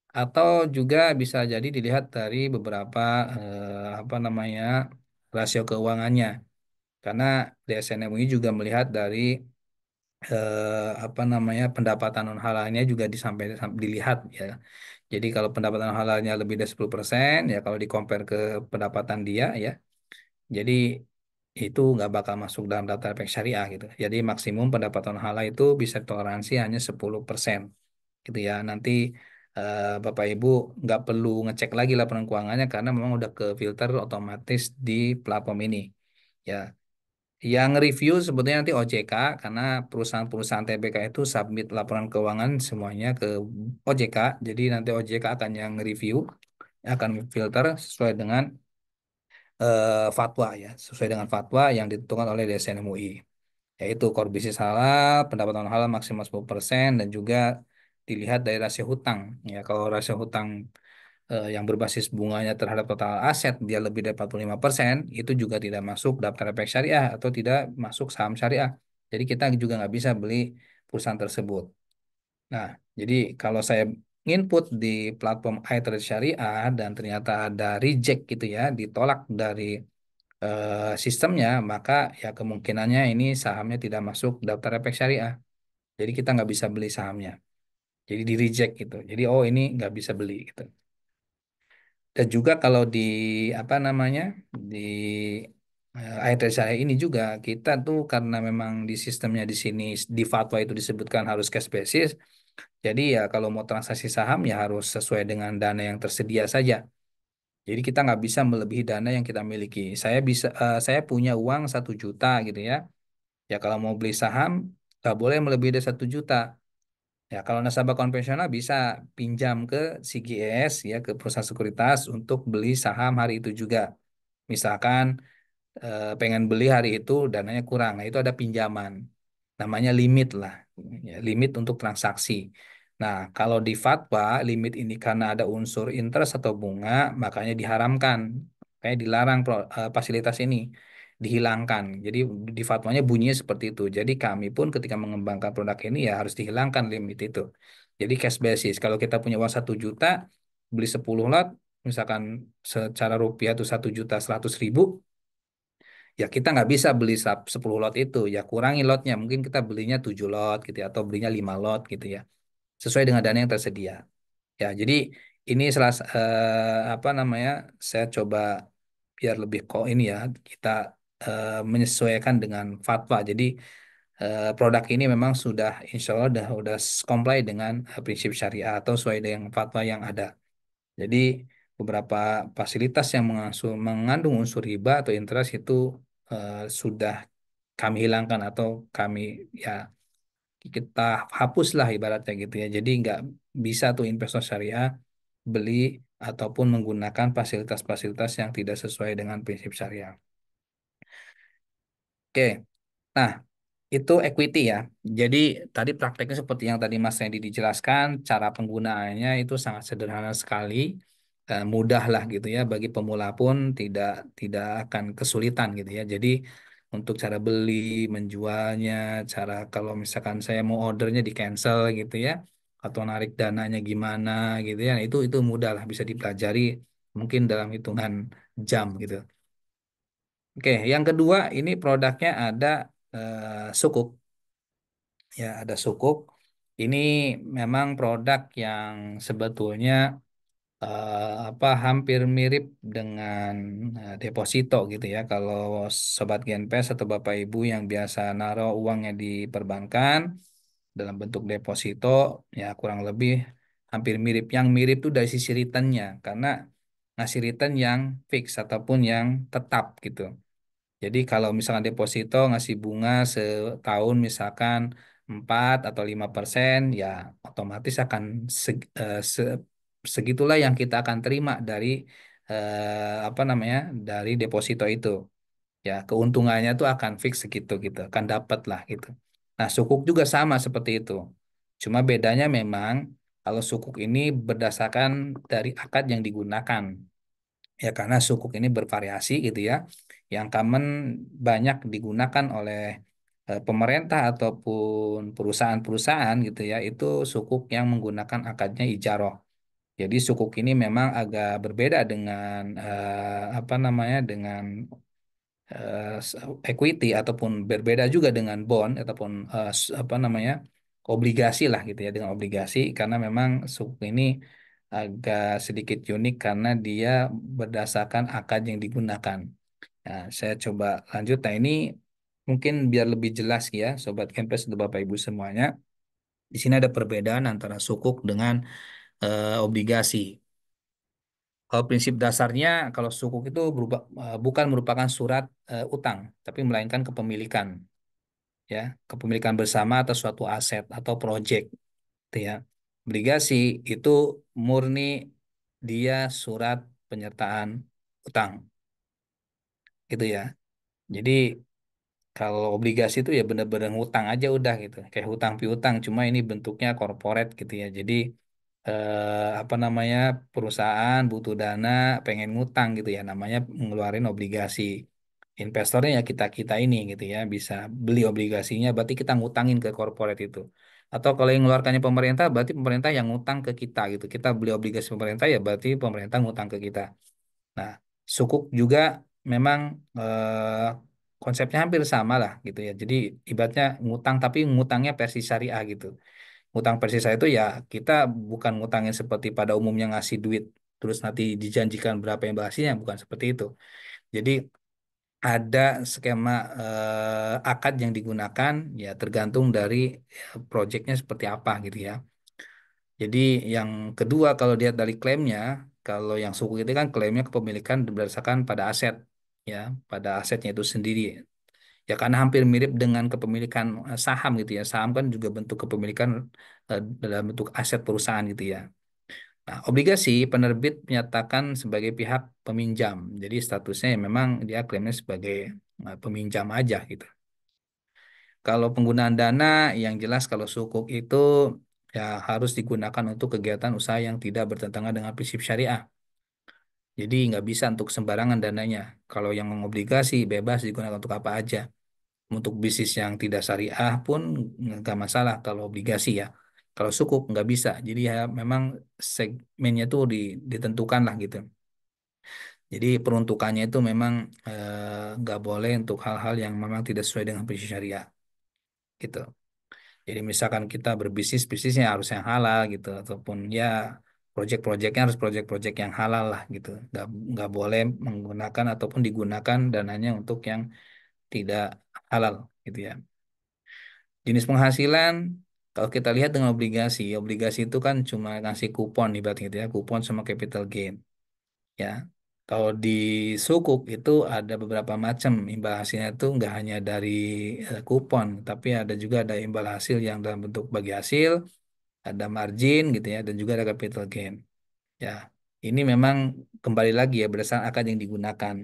Atau juga bisa jadi dilihat dari beberapa apa namanya rasio keuangannya. Karena DSN MUI juga melihat dari apa namanya pendapatan non halalnya juga dilihat ya. Jadi kalau pendapatan non halalnya lebih dari 10%, ya kalau di compare ke pendapatan dia ya, jadi itu nggak bakal masuk dalam daftar efek syariah gitu. Jadi maksimum pendapatan halal itu bisa toleransi hanya 10% gitu ya. Nanti Bapak Ibu nggak perlu ngecek lagi laporan keuangannya karena memang udah ke filter otomatis di platform ini. Ya, yang review sebetulnya nanti OJK karena perusahaan-perusahaan TBK itu submit laporan keuangan semuanya ke OJK. Jadi nanti OJK akan yang review, akan filter sesuai dengan fatwa ya, sesuai dengan fatwa yang ditentukan oleh DSN MUI, yaitu core bisnis halal, pendapatan halal maksimal 10% dan juga dilihat dari rasio hutang. Ya, kalau rasio hutang yang berbasis bunganya terhadap total aset dia lebih dari 45%, itu juga tidak masuk daftar efek syariah atau tidak masuk saham syariah. Jadi kita juga nggak bisa beli perusahaan tersebut. Nah, jadi kalau saya nginput di platform iTrade Syariah dan ternyata ada reject gitu ya, ditolak dari sistemnya, maka ya kemungkinannya ini sahamnya tidak masuk daftar efek syariah. Jadi kita nggak bisa beli sahamnya. Jadi di reject gitu. Jadi oh ini nggak bisa beli gitu. Dan juga kalau di apa namanya di ayat saya ini juga kita tuh karena memang di sistemnya di sini di fatwa itu disebutkan harus cash basis. Jadi ya kalau mau transaksi saham ya harus sesuai dengan dana yang tersedia saja. Jadi kita nggak bisa melebihi dana yang kita miliki. Saya punya uang 1 juta gitu ya. Ya kalau mau beli saham nggak boleh melebihi dari 1 juta. Ya, kalau nasabah konvensional bisa pinjam ke CGS ya ke perusahaan sekuritas untuk beli saham hari itu juga. Misalkan pengen beli hari itu dananya kurang, nah itu ada pinjaman. Namanya limit lah, ya, limit untuk transaksi. Nah, kalau di fatwa limit ini karena ada unsur interest atau bunga, makanya diharamkan, kayak dilarang fasilitas ini dihilangkan. Jadi di fatwanya bunyinya seperti itu. Jadi kami pun ketika mengembangkan produk ini ya harus dihilangkan limit itu. Jadi cash basis. Kalau kita punya uang 1 juta, beli 10 lot, misalkan secara rupiah itu 1.100.000, ya kita nggak bisa beli 10 lot itu. Ya kurangi lotnya. Mungkin kita belinya 7 lot gitu ya, atau belinya 5 lot gitu ya. Sesuai dengan dana yang tersedia. Ya, jadi ini apa namanya? Saya coba biar lebih kok ini ya kita menyesuaikan dengan fatwa. Jadi produk ini memang sudah insya Allah udah comply dengan prinsip syariah atau sesuai dengan fatwa yang ada. Jadi beberapa fasilitas yang mengandung unsur riba atau interest itu sudah kami hilangkan atau kami ya kita hapuslah ibaratnya gitu ya. Jadi nggak bisa tuh investor syariah beli ataupun menggunakan fasilitas-fasilitas yang tidak sesuai dengan prinsip syariah. Oke, nah itu equity ya. Jadi tadi prakteknya seperti yang tadi Mas Randy dijelaskan, cara penggunaannya itu sangat sederhana sekali, mudah lah gitu ya. Bagi pemula pun tidak tidak akan kesulitan gitu ya. Jadi untuk cara beli, menjualnya, cara kalau misalkan saya mau ordernya di cancel gitu ya, atau narik dananya gimana gitu ya, itu mudah lah bisa dipelajari mungkin dalam hitungan jam gitu. Oke, yang kedua ini produknya ada sukuk. Ya, ada sukuk. Ini memang produk yang sebetulnya apa hampir mirip dengan deposito gitu ya. Kalau sobat Genpes atau Bapak Ibu yang biasa naruh uangnya di perbankan dalam bentuk deposito, ya kurang lebih hampir mirip. Yang mirip tuh dari sisi returnnya, karena ngasih return yang fix ataupun yang tetap gitu. Jadi kalau misalkan deposito ngasih bunga setahun misalkan 4 atau 5%, ya otomatis akan segitulah yang kita akan terima dari apa namanya dari deposito itu. Ya keuntungannya tuh akan fix segitu gitu, akan dapat lah gitu. Nah sukuk juga sama seperti itu. Cuma bedanya memang kalau sukuk ini berdasarkan dari akad yang digunakan. Ya karena sukuk ini bervariasi gitu ya. Yang common banyak digunakan oleh pemerintah ataupun perusahaan-perusahaan gitu ya. Itu sukuk yang menggunakan akadnya ijaroh. Jadi sukuk ini memang agak berbeda dengan apa namanya dengan equity ataupun berbeda juga dengan bond ataupun apa namanya obligasi lah gitu ya dengan obligasi karena memang sukuk ini agak sedikit unik karena dia berdasarkan akad yang digunakan. Nah, saya coba lanjut. Nah, ini mungkin biar lebih jelas ya, Sobat Kempes dan Bapak Ibu semuanya. Di sini ada perbedaan antara sukuk dengan obligasi. Kalau prinsip dasarnya, kalau sukuk itu bukan merupakan surat utang, tapi melainkan kepemilikan, ya, kepemilikan bersama atas suatu aset atau proyek, gitu ya. Obligasi itu murni dia surat penyertaan utang, gitu ya. Jadi kalau obligasi itu ya benar-benar ngutang aja udah gitu, kayak hutang piutang, cuma ini bentuknya corporate gitu ya. Jadi apa namanya perusahaan butuh dana pengen ngutang gitu ya namanya ngeluarin obligasi investornya ya kita kita ini gitu ya bisa beli obligasinya berarti kita ngutangin ke corporate itu Atau kalau yang mengeluarkannya pemerintah, berarti pemerintah yang ngutang ke kita gitu. Kita beli obligasi pemerintah ya berarti pemerintah ngutang ke kita. Nah, sukuk juga memang konsepnya hampir sama lah gitu ya. Jadi ibaratnya ngutang tapi ngutangnya versi syariah gitu. Ngutang versi syariah itu ya kita bukan ngutangnya seperti pada umumnya ngasih duit terus nanti dijanjikan berapa yang hasilnya, bukan seperti itu. Jadi ada skema akad yang digunakan ya tergantung dari proyeknya seperti apa gitu ya. Jadi yang kedua kalau lihat dari klaimnya, kalau yang suku itu kan klaimnya kepemilikan berdasarkan pada aset ya, pada asetnya itu sendiri. Ya karena hampir mirip dengan kepemilikan saham gitu ya. Saham kan juga bentuk kepemilikan dalam bentuk aset perusahaan gitu ya. Nah, obligasi penerbit menyatakan sebagai pihak peminjam. Jadi statusnya ya memang dia klaimnya sebagai peminjam aja gitu. Kalau penggunaan dana yang jelas kalau sukuk itu ya harus digunakan untuk kegiatan usaha yang tidak bertentangan dengan prinsip syariah. Jadi nggak bisa untuk sembarangan dananya. Kalau yang mengobligasi bebas digunakan untuk apa aja. Untuk bisnis yang tidak syariah pun nggak masalah kalau obligasi ya. Kalau sukuk nggak bisa. Jadi ya memang segmennya tuh ditentukan lah gitu. Jadi peruntukannya itu memang nggak boleh untuk hal-hal yang memang tidak sesuai dengan prinsip syariah gitu. Jadi misalkan kita berbisnis, bisnisnya harus yang halal gitu, ataupun ya proyek-proyeknya harus proyek-proyek yang halal lah gitu. Nggak boleh menggunakan ataupun digunakan dananya untuk yang tidak halal gitu ya. Jenis penghasilan, kalau kita lihat dengan obligasi, obligasi itu kan cuma ngasih kupon ibaratnya gitu ya, kupon sama capital gain ya. Kalau di sukuk itu ada beberapa macam imbal hasilnya itu nggak hanya dari kupon, tapi ada imbal hasil yang dalam bentuk bagi hasil, ada margin gitu ya, dan juga ada capital gain. Ya, ini memang kembali lagi ya berdasarkan akad yang digunakan.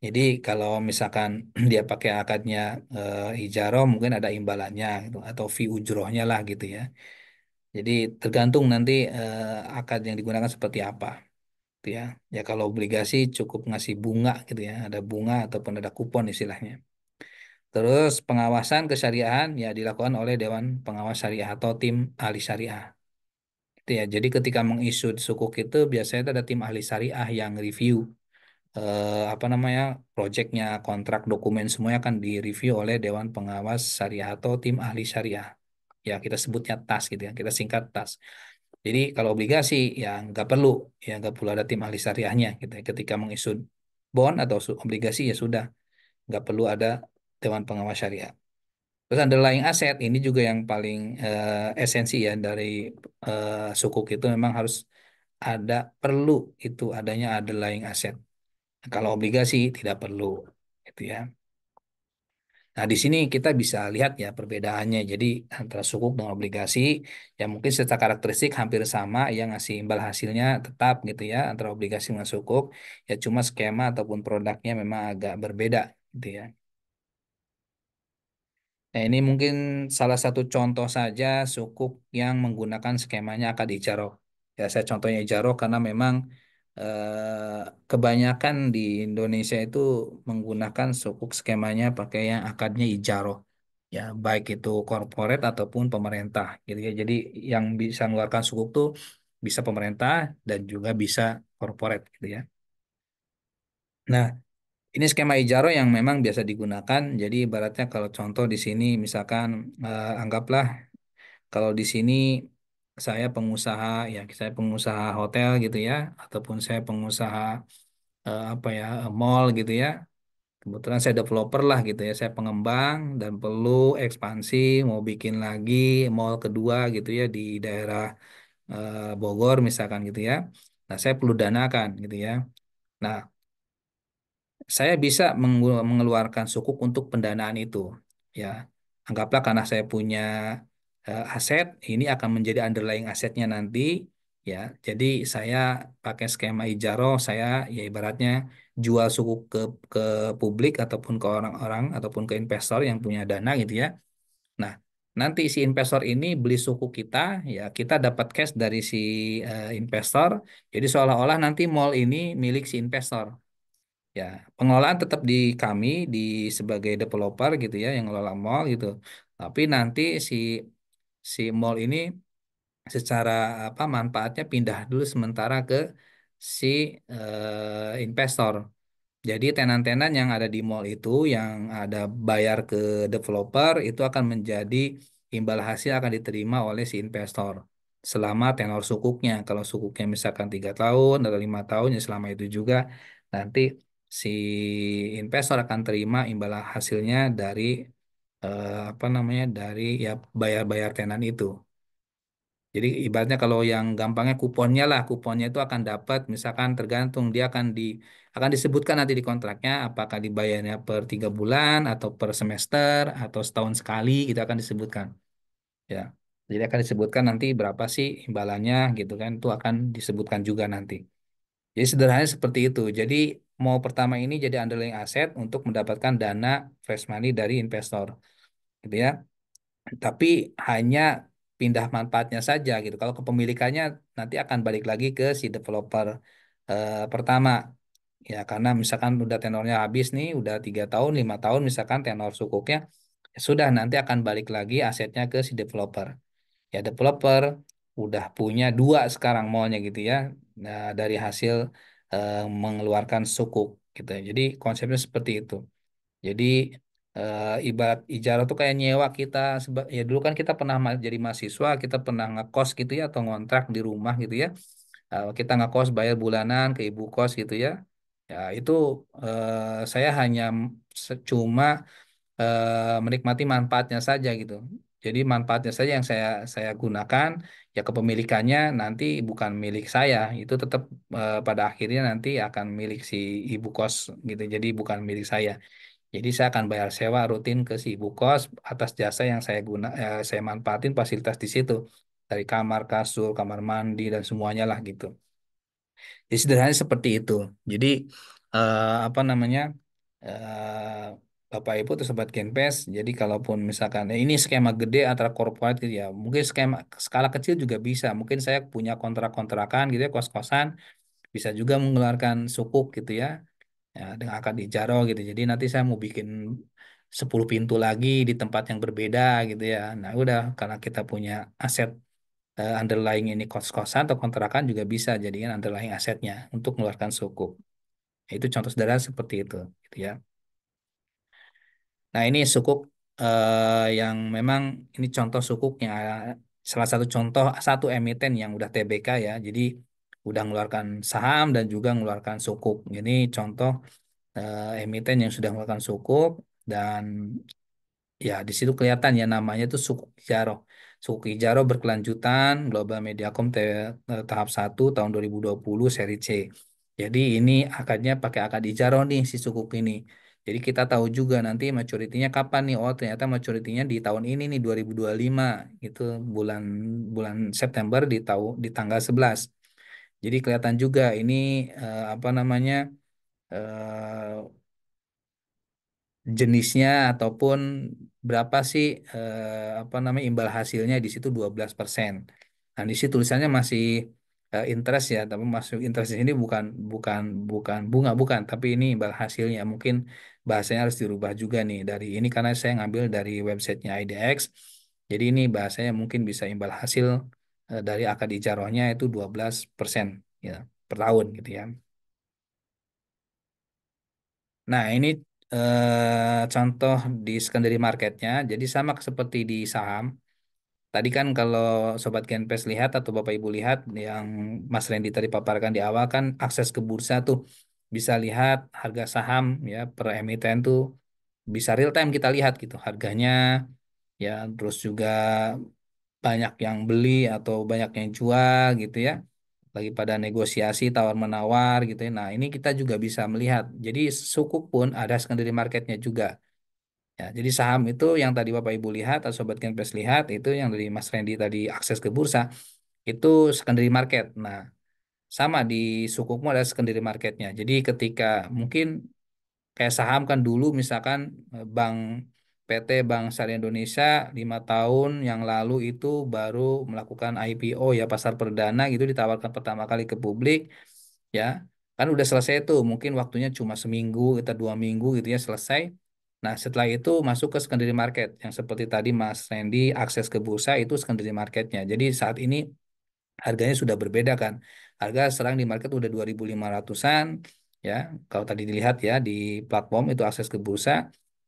Jadi kalau misalkan dia pakai akadnya ijaroh, mungkin ada imbalannya gitu, atau fee ujrohnya lah gitu ya. Jadi tergantung nanti akad yang digunakan seperti apa, gitu ya. Ya kalau obligasi cukup ngasih bunga gitu ya, ada bunga ataupun ada kupon istilahnya. Terus pengawasan kesyariahan ya dilakukan oleh Dewan Pengawas Syariah atau tim ahli syariah. Itu ya. Jadi ketika mengisu sukuk itu biasanya itu ada tim ahli syariah yang review apa namanya proyeknya, kontrak, dokumen semuanya akan direview oleh Dewan Pengawas Syariah atau tim ahli syariah. Ya kita sebutnya TAS gitu ya. Kita singkat TAS. Jadi kalau obligasi ya nggak perlu ada tim ahli syariahnya gitu ya. Ketika mengisu bond atau obligasi ya sudah nggak perlu ada Dewan Pengawas Syariah. Terus underlying aset ini juga yang paling esensi ya dari sukuk itu memang harus ada perlu itu adanya underlying aset. Kalau obligasi tidak perlu, itu ya. Nah, di sini kita bisa lihat ya perbedaannya. Jadi antara sukuk dengan obligasi, ya mungkin secara karakteristik hampir sama, yang ngasih imbal hasilnya tetap gitu ya antara obligasi dengan sukuk. Ya cuma skema ataupun produknya memang agak berbeda gitu ya. Nah, ini mungkin salah satu contoh saja sukuk yang menggunakan skemanya akad ijaroh. Ya, saya contohnya ijaroh karena memang kebanyakan di Indonesia itu menggunakan sukuk skemanya pakai yang akadnya ijaroh. Ya, baik itu korporat ataupun pemerintah gitu ya. Jadi yang bisa mengeluarkan sukuk tuh bisa pemerintah dan juga bisa korporat gitu ya. Nah, ini skema ijaro yang memang biasa digunakan. Jadi ibaratnya kalau contoh di sini misalkan anggaplah kalau di sini saya pengusaha ya saya pengusaha hotel gitu ya ataupun saya pengusaha apa ya mall gitu ya. Kebetulan saya developer lah gitu ya. Saya pengembang dan perlu ekspansi mau bikin lagi mall kedua gitu ya di daerah Bogor misalkan gitu ya. Nah, saya perlu danakan gitu ya. Nah, saya bisa mengeluarkan sukuk untuk pendanaan itu. Ya, anggaplah karena saya punya aset, ini akan menjadi underlying asetnya nanti. Ya, jadi saya pakai skema ijaroh, saya ya ibaratnya jual sukuk ke publik ataupun ke orang-orang ataupun ke investor yang punya dana gitu ya. Nah, nanti si investor ini beli suku kita, ya kita dapat cash dari si investor. Jadi seolah-olah nanti mall ini milik si investor. Ya, pengelolaan tetap di kami di sebagai developer gitu ya yang ngelola mall gitu. Tapi nanti si si mall ini secara apa manfaatnya pindah dulu sementara ke si investor. Jadi tenan-tenan yang ada di mall itu yang ada bayar ke developer itu akan menjadi imbal hasil akan diterima oleh si investor selama tenor sukuknya. Kalau sukuknya misalkan 3 tahun atau 5 tahun ya selama itu juga nanti si investor akan terima imbal hasilnya dari apa namanya dari ya bayar-bayar tenan itu. Jadi ibaratnya kalau yang gampangnya kuponnya lah, kuponnya itu akan dapat, misalkan tergantung dia akan disebutkan nanti di kontraknya apakah dibayarnya per 3 bulan atau per semester atau setahun sekali gitu akan disebutkan, ya. Jadi akan disebutkan nanti berapa sih imbalannya gitu kan, itu akan disebutkan juga nanti. Jadi sederhananya seperti itu. Jadi mau pertama ini jadi underlying aset untuk mendapatkan dana fresh money dari investor, gitu ya. Tapi hanya pindah manfaatnya saja gitu. Kalau kepemilikannya nanti akan balik lagi ke si developer pertama. Ya karena misalkan udah tenornya habis nih, udah 3 tahun, 5 tahun misalkan tenor sukuknya, ya sudah nanti akan balik lagi asetnya ke si developer. Ya developer udah punya dua sekarang maunya gitu ya. Nah, dari hasil mengeluarkan sukuk gitu. Ya. Jadi konsepnya seperti itu. Jadi ibarat ijarah tuh kayak nyewa kita. Ya dulu kan kita pernah jadi mahasiswa, kita pernah ngekos gitu ya atau ngontrak di rumah gitu ya. Kita ngekos bayar bulanan ke ibu kos gitu ya. Ya itu saya hanya cuma menikmati manfaatnya saja gitu. Jadi manfaatnya saja yang saya gunakan, ya kepemilikannya nanti bukan milik saya, itu tetap pada akhirnya nanti akan milik si ibu kos gitu. Jadi bukan milik saya. Jadi saya akan bayar sewa rutin ke si ibu kos atas jasa yang saya manfaatin fasilitas di situ dari kamar, kasur, kamar mandi dan semuanya lah gitu. Jadi sederhananya seperti itu. Jadi apa namanya Bapak Ibu atau Sobat Genpes. Jadi kalaupun misalkan ini skema gede antara korporat gitu ya, mungkin skema skala kecil juga bisa. Mungkin saya punya kontrak-kontrakan gitu ya, kos-kosan, bisa juga mengeluarkan sukuk gitu ya. Ya, dengan akad ijaro gitu. Jadi nanti saya mau bikin 10 pintu lagi di tempat yang berbeda gitu ya. Nah, udah karena kita punya aset underlying ini kos-kosan atau kontrakan juga bisa jadikan underlying asetnya untuk mengeluarkan suku. Nah, itu contoh sederhana seperti itu gitu ya. Nah, ini sukuk yang memang ini contoh sukuknya salah satu contoh satu emiten yang udah TBK ya. Jadi udah mengeluarkan saham dan juga mengeluarkan sukuk. Ini contoh emiten yang sudah melakukan sukuk dan ya di situ kelihatan ya namanya itu sukuk Ijaro. Sukuk Ijaro berkelanjutan Global Mediacom tahap 1 tahun 2020 seri C. Jadi ini akadnya pakai akad Ijaro nih si sukuk ini. Jadi kita tahu juga nanti maturity-nya kapan nih. Oh, ternyata maturity-nya di tahun ini nih 2025 itu bulan bulan September di tanggal 11. Jadi kelihatan juga ini apa namanya eh, jenisnya ataupun berapa sih apa namanya imbal hasilnya di situ 12%. Nah, di situ tulisannya masih interest ya, tapi masuk interest ini bukan bukan bukan bunga bukan, tapi ini imbal hasilnya. Mungkin bahasanya harus dirubah juga nih dari ini karena saya ngambil dari websitenya IDX. Jadi ini bahasanya mungkin bisa imbal hasil dari akad ijarohnya itu 12% ya per tahun gitu ya. Nah, ini contoh di secondary marketnya. Jadi sama seperti di saham. Tadi kan kalau Sobat Genpes lihat atau Bapak Ibu lihat yang Mas Randy tadi paparkan di awal kan akses ke bursa tuh bisa lihat harga saham ya per emiten tuh bisa real time kita lihat gitu harganya ya terus juga banyak yang beli atau banyak yang jual gitu ya lagi pada negosiasi tawar-menawar gitu ya. Nah, ini kita juga bisa melihat. Jadi sukuk pun ada secondary marketnya juga. Ya, jadi saham itu yang tadi Bapak Ibu lihat atau Sobat Genpes lihat itu yang dari Mas Randy tadi akses ke bursa itu secondary market. Nah, sama di sukukmu ada secondary marketnya. Jadi ketika mungkin kayak saham kan dulu misalkan Bank PT Bank Syariah Indonesia 5 tahun yang lalu itu baru melakukan IPO ya pasar perdana gitu ditawarkan pertama kali ke publik ya kan udah selesai tuh mungkin waktunya cuma seminggu kita 2 minggu gitu ya selesai Nah, setelah itu masuk ke secondary market yang seperti tadi Mas Randy akses ke bursa itu secondary marketnya. Jadi saat ini harganya sudah berbeda kan. Harga sekarang di market udah 2.500-an ya. Kalau tadi dilihat ya di platform itu akses ke bursa.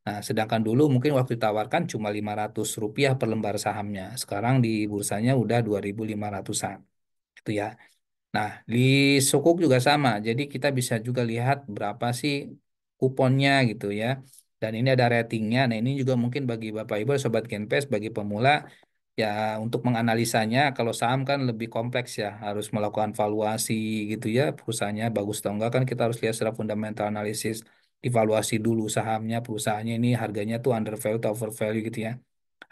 Nah, sedangkan dulu mungkin waktu ditawarkan cuma Rp500 per lembar sahamnya. Sekarang di bursanya udah 2.500-an. Itu ya. Nah, di Sukuk juga sama. Jadi kita bisa juga lihat berapa sih kuponnya gitu ya. Dan ini ada ratingnya. Nah, ini juga mungkin bagi Bapak Ibu, Sobat Genpes, bagi pemula, ya untuk menganalisanya, kalau saham kan lebih kompleks ya. Harus melakukan valuasi gitu ya. Perusahaannya bagus atau enggak kan kita harus lihat secara fundamental analisis. Evaluasi dulu sahamnya, perusahaannya ini harganya tuh undervalue atau overvalue gitu ya,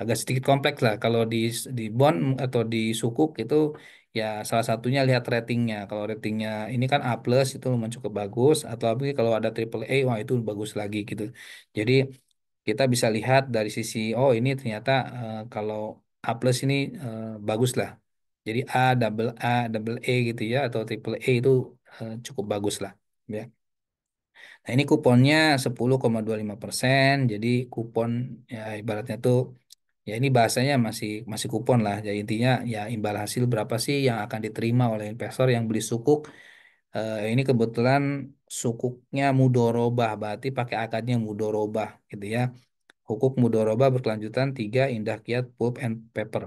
agak sedikit kompleks lah. Kalau di bond atau di sukuk itu ya salah satunya lihat ratingnya. Kalau ratingnya ini kan A plus itu lumayan cukup bagus. Atau lagi kalau ada triple A, wah itu bagus lagi gitu. Jadi kita bisa lihat dari sisi oh ini ternyata kalau A plus ini bagus lah. Jadi A, double A gitu ya atau triple A itu cukup bagus lah. Ya. Nah ini kuponnya 10,25%. Jadi kupon ya ibaratnya tuh ya ini bahasanya masih masih kupon lah. Jadi intinya ya imbal hasil berapa sih yang akan diterima oleh investor yang beli sukuk. Ini kebetulan sukuknya mudorobah, berarti pakai akadnya mudorobah gitu ya. Hukuk mudorobah berkelanjutan 3 Indah Kiat Pulp and Paper.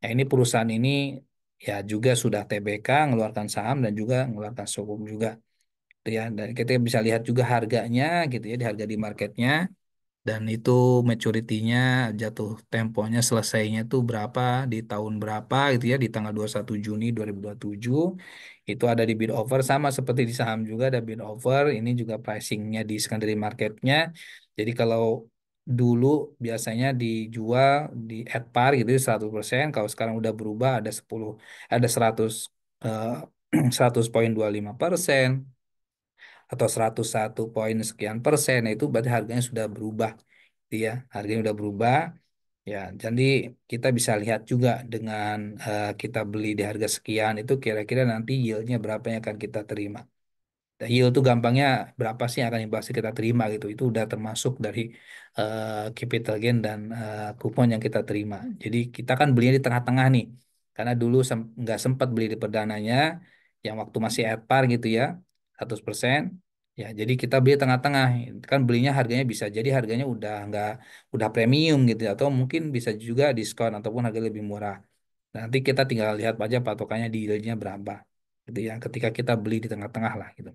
Ya ini perusahaan ini ya juga sudah TBK, mengeluarkan saham dan juga mengeluarkan sukuk juga. Gitu ya. Dan kita bisa lihat juga harganya gitu ya, di harga di marketnya. Dan itu maturity-nya jatuh temponya selesainya tuh berapa di tahun berapa gitu ya di tanggal 21 Juni 2027 itu ada di bid over sama seperti di saham juga ada bid over ini juga pricingnya di secondary marketnya jadi kalau dulu biasanya dijual di at par gitu 100% kalau sekarang udah berubah ada 10 ada 100 eh, 100,25% atau 101 poin sekian persen, nah, itu berarti harganya sudah berubah. Iya, harganya sudah berubah. Ya, jadi kita bisa lihat juga dengan kita beli di harga sekian itu kira-kira nanti yieldnya berapa yang akan kita terima. Dan yield itu gampangnya berapa sih yang akan inflasi kita terima gitu. Itu udah termasuk dari capital gain dan kupon yang kita terima. Jadi kita kan belinya di tengah-tengah nih. Karena dulu nggak sempat beli di perdananya yang waktu masih at par gitu ya, 100%. Ya, jadi kita beli tengah-tengah. Kan belinya harganya bisa jadi harganya udah nggak udah premium gitu ya. Atau mungkin bisa juga diskon ataupun harga lebih murah. Nanti kita tinggal lihat aja patokannya di yieldnya berapa. Gitu ya. Ketika kita beli di tengah-tengah lah gitu.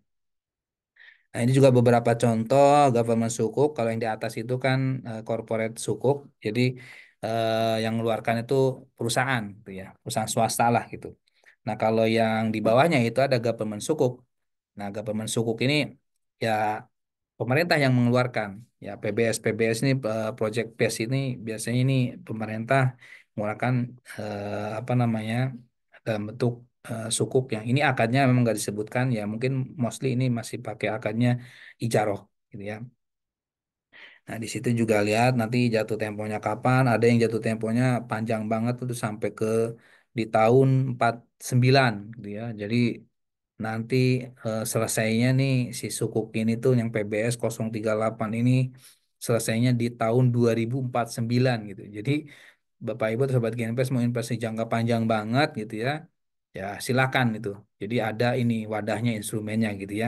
Nah, ini juga beberapa contoh government sukuk. Kalau yang di atas itu kan corporate sukuk. Jadi yang mengeluarkan itu perusahaan, gitu ya, perusahaan swasta lah gitu. Nah, kalau yang di bawahnya itu ada government sukuk. Nah, government sukuk ini ya pemerintah yang mengeluarkan. Ya PBS ini project base ini biasanya ini pemerintah mengeluarkan apa namanya dalam bentuk sukuk yang ini akadnya memang nggak disebutkan ya mungkin mostly ini masih pakai akadnya ijaroh gitu ya. Nah di situ juga lihat nanti jatuh temponya kapan. Ada yang jatuh temponya panjang banget itu sampai ke di tahun 49 gitu ya. Jadi nanti selesainya nih si sukuk ini tuh yang PBS 038 ini selesainya di tahun 2049 gitu. Jadi Bapak Ibu atau Sobat GNPS mau investasi jangka panjang banget gitu ya. Ya silakan itu. Jadi ada ini wadahnya instrumennya gitu ya.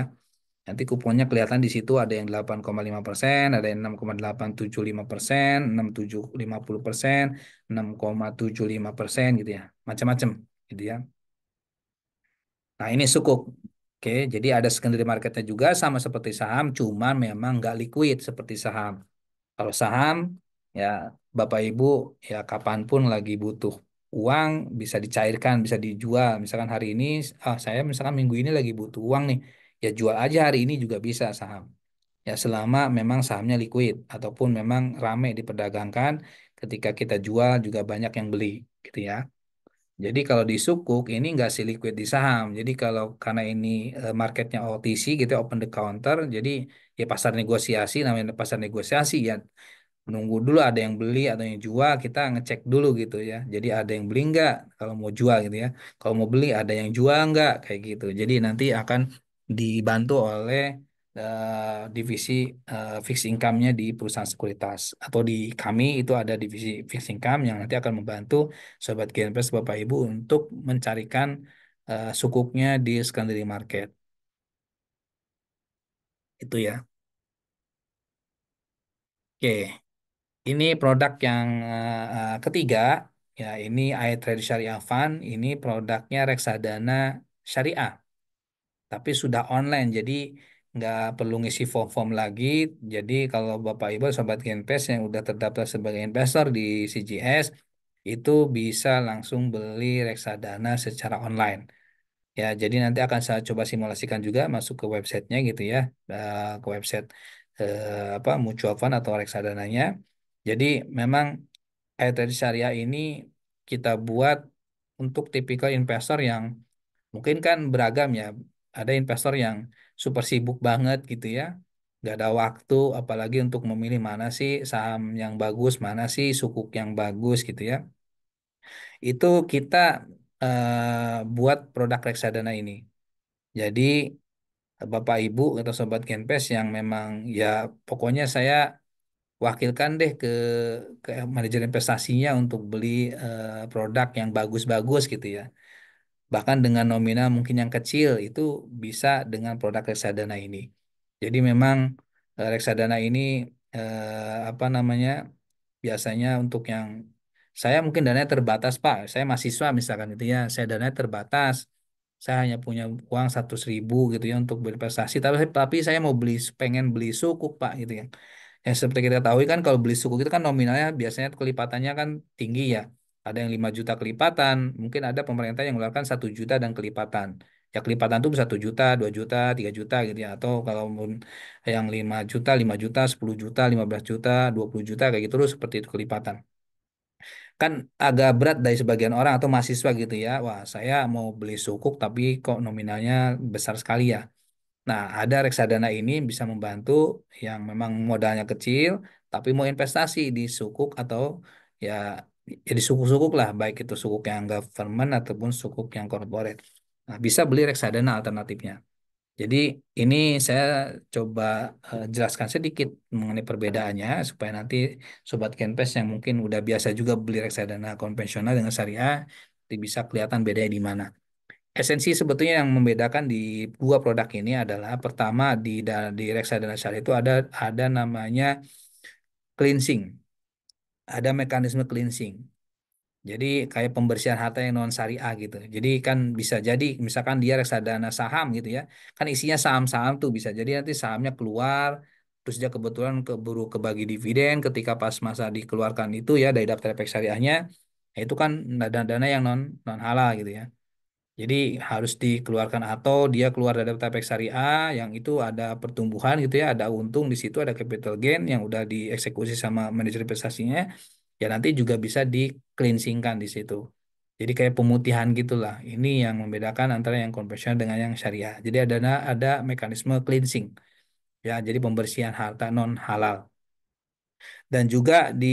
Nanti kuponnya kelihatan di situ ada yang 8,5%, ada yang 6,875%, 6,750%, 6,75% gitu ya. Macam-macam gitu ya. Nah, ini sukuk. Oke, jadi ada secondary marketnya juga sama seperti saham, cuman memang nggak liquid seperti saham. Kalau saham, ya Bapak Ibu, ya kapanpun lagi butuh uang, bisa dicairkan, bisa dijual. Misalkan hari ini, saya misalkan minggu ini lagi butuh uang nih, ya jual aja hari ini juga bisa saham. Ya selama memang sahamnya liquid, ataupun memang ramai diperdagangkan, ketika kita jual juga banyak yang beli, gitu ya. Jadi kalau di sukuk ini nggak si liquid di saham. Jadi kalau karena ini marketnya OTC gitu ya, open the counter, jadi ya pasar negosiasi namanya pasar negosiasi ya nunggu dulu ada yang beli atau yang jual kita ngecek dulu gitu ya. Jadi ada yang beli nggak kalau mau jual gitu ya. Kalau mau beli ada yang jual nggak kayak gitu. Jadi nanti akan dibantu oleh divisi fixed income-nya di perusahaan sekuritas atau di kami itu ada divisi fixed income yang nanti akan membantu sobat GNPS Bapak Ibu untuk mencarikan sukuknya di secondary market itu ya. Oke, ini produk yang ketiga ya ini iTrade Syariah Fund, ini produknya reksadana syariah. Tapi sudah online jadi nggak perlu ngisi form-form lagi. Jadi kalau Bapak Ibu Sobat Genpes yang udah terdaftar sebagai investor di CGS itu bisa langsung beli reksadana secara online. Ya, jadi nanti akan saya coba simulasikan juga masuk ke websitenya gitu ya, ke website apa mutual fund atau reksadananya. Jadi memang Ayat Syariah ini kita buat untuk tipikal investor yang mungkin kan beragam ya. Ada investor yang super sibuk banget gitu ya. Nggak ada waktu apalagi untuk memilih mana sih saham yang bagus, mana sih sukuk yang bagus gitu ya. Itu kita buat produk reksadana ini. Jadi Bapak Ibu atau Sobat Genpes yang memang ya pokoknya saya wakilkan deh ke manajer investasinya untuk beli produk yang bagus-bagus gitu ya. Bahkan dengan nominal mungkin yang kecil itu bisa dengan produk reksadana ini. Jadi memang reksadana ini apa namanya biasanya untuk yang saya mungkin dananya terbatas Pak. Saya mahasiswa misalkan gitu ya. Saya dananya terbatas. Saya hanya punya uang 100.000 gitu ya untuk berinvestasi. Tapi saya mau beli pengen beli sukuk Pak gitu ya. Yang seperti kita ketahui kan kalau beli suku itu kan nominalnya biasanya kelipatannya kan tinggi ya. Ada yang 5 juta kelipatan, mungkin ada pemerintah yang mengeluarkan 1 juta dan kelipatan. Ya kelipatan itu bisa 1 juta, 2 juta, 3 juta gitu ya. Atau kalau yang 5 juta, 5 juta, 10 juta, 15 juta, 20 juta kayak gitu terus seperti itu kelipatan. Kan agak berat dari sebagian orang atau mahasiswa gitu ya. Wah, saya mau beli sukuk tapi kok nominalnya besar sekali ya. Nah, ada reksadana ini bisa membantu yang memang modalnya kecil, tapi mau investasi di sukuk atau ya, ya di sukuk-sukuk lah, baik itu sukuk yang government ataupun sukuk yang corporate. Nah, bisa beli reksadana alternatifnya. Jadi ini saya coba jelaskan sedikit mengenai perbedaannya supaya nanti Sobat Kenpes yang mungkin udah biasa juga beli reksadana konvensional dengan syariah, nanti bisa kelihatan bedanya di mana. Esensi sebetulnya yang membedakan di dua produk ini adalah pertama di reksadana syariah itu ada namanya cleansing, ada mekanisme cleansing. Jadi kayak pembersihan harta yang non syariah gitu. Jadi kan bisa jadi misalkan dia reksadana saham gitu ya, kan isinya saham-saham tuh bisa jadi nanti sahamnya keluar, terus dia kebetulan keburu kebagi dividen ketika pas masa dikeluarkan itu ya dari daftar efek syariahnya, ya itu kan dana-dana yang non non halal gitu ya. Jadi harus dikeluarkan atau dia keluar dari daftar syariah yang itu ada pertumbuhan gitu ya, ada untung di situ, ada capital gain yang udah dieksekusi sama manajer investasinya, ya nanti juga bisa di cleansingkan di situ. Jadi kayak pemutihan gitulah. Ini yang membedakan antara yang konvensional dengan yang syariah. Jadi ada mekanisme cleansing ya, jadi pembersihan harta non halal. Dan juga di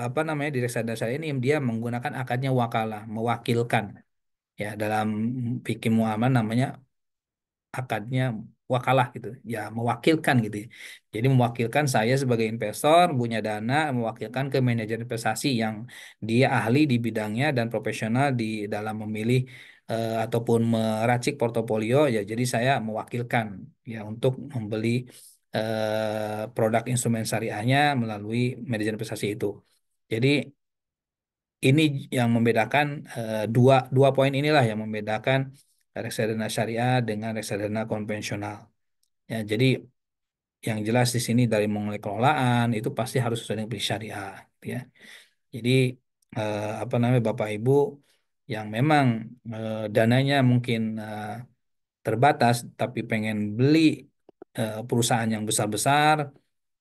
apa namanya di reksadana syariah ini dia menggunakan akadnya wakalah, mewakilkan ya dalam fikih muamalah namanya akadnya wakalah gitu ya mewakilkan gitu ya. Jadi mewakilkan saya sebagai investor punya dana mewakilkan ke manajer investasi yang dia ahli di bidangnya dan profesional di dalam memilih ataupun meracik portofolio ya jadi saya mewakilkan ya untuk membeli produk instrumen syariahnya melalui manajer investasi itu. Jadi ini yang membedakan dua dua poin inilah yang membedakan reksadana syariah dengan reksadana konvensional. Ya, jadi yang jelas di sini dari mulai kelolaan itu pasti harus sesuai dengan prinsip syariah, gitu ya. Jadi apa namanya Bapak Ibu yang memang dananya mungkin terbatas tapi pengen beli perusahaan yang besar-besar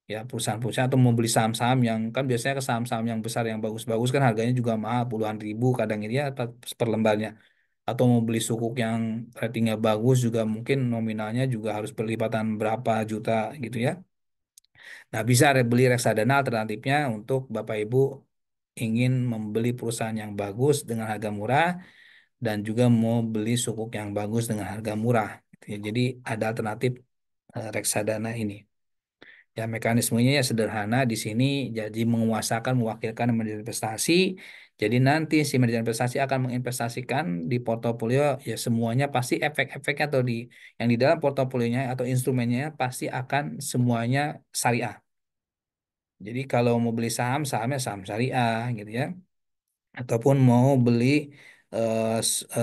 ya perusahaan-perusahaan atau mau beli saham-saham yang kan biasanya ke saham-saham yang besar yang bagus-bagus kan harganya juga mahal puluhan ribu kadang ini ya per lembarnya atau mau beli sukuk yang ratingnya bagus juga mungkin nominalnya juga harus berlipatan berapa juta gitu ya. Nah bisa beli reksadana alternatifnya untuk Bapak Ibu ingin membeli perusahaan yang bagus dengan harga murah dan juga mau beli sukuk yang bagus dengan harga murah gitu ya. Jadi ada alternatif reksadana ini. Ya, mekanismenya ya sederhana di sini, jadi menguasakan, mewakilkan manajer investasi. Jadi nanti si manajer investasi akan menginvestasikan di portofolio ya semuanya pasti efek-efeknya atau di yang di dalam portofolionya atau instrumennya pasti akan semuanya syariah. Jadi kalau mau beli saham, sahamnya saham syariah gitu ya. Ataupun mau beli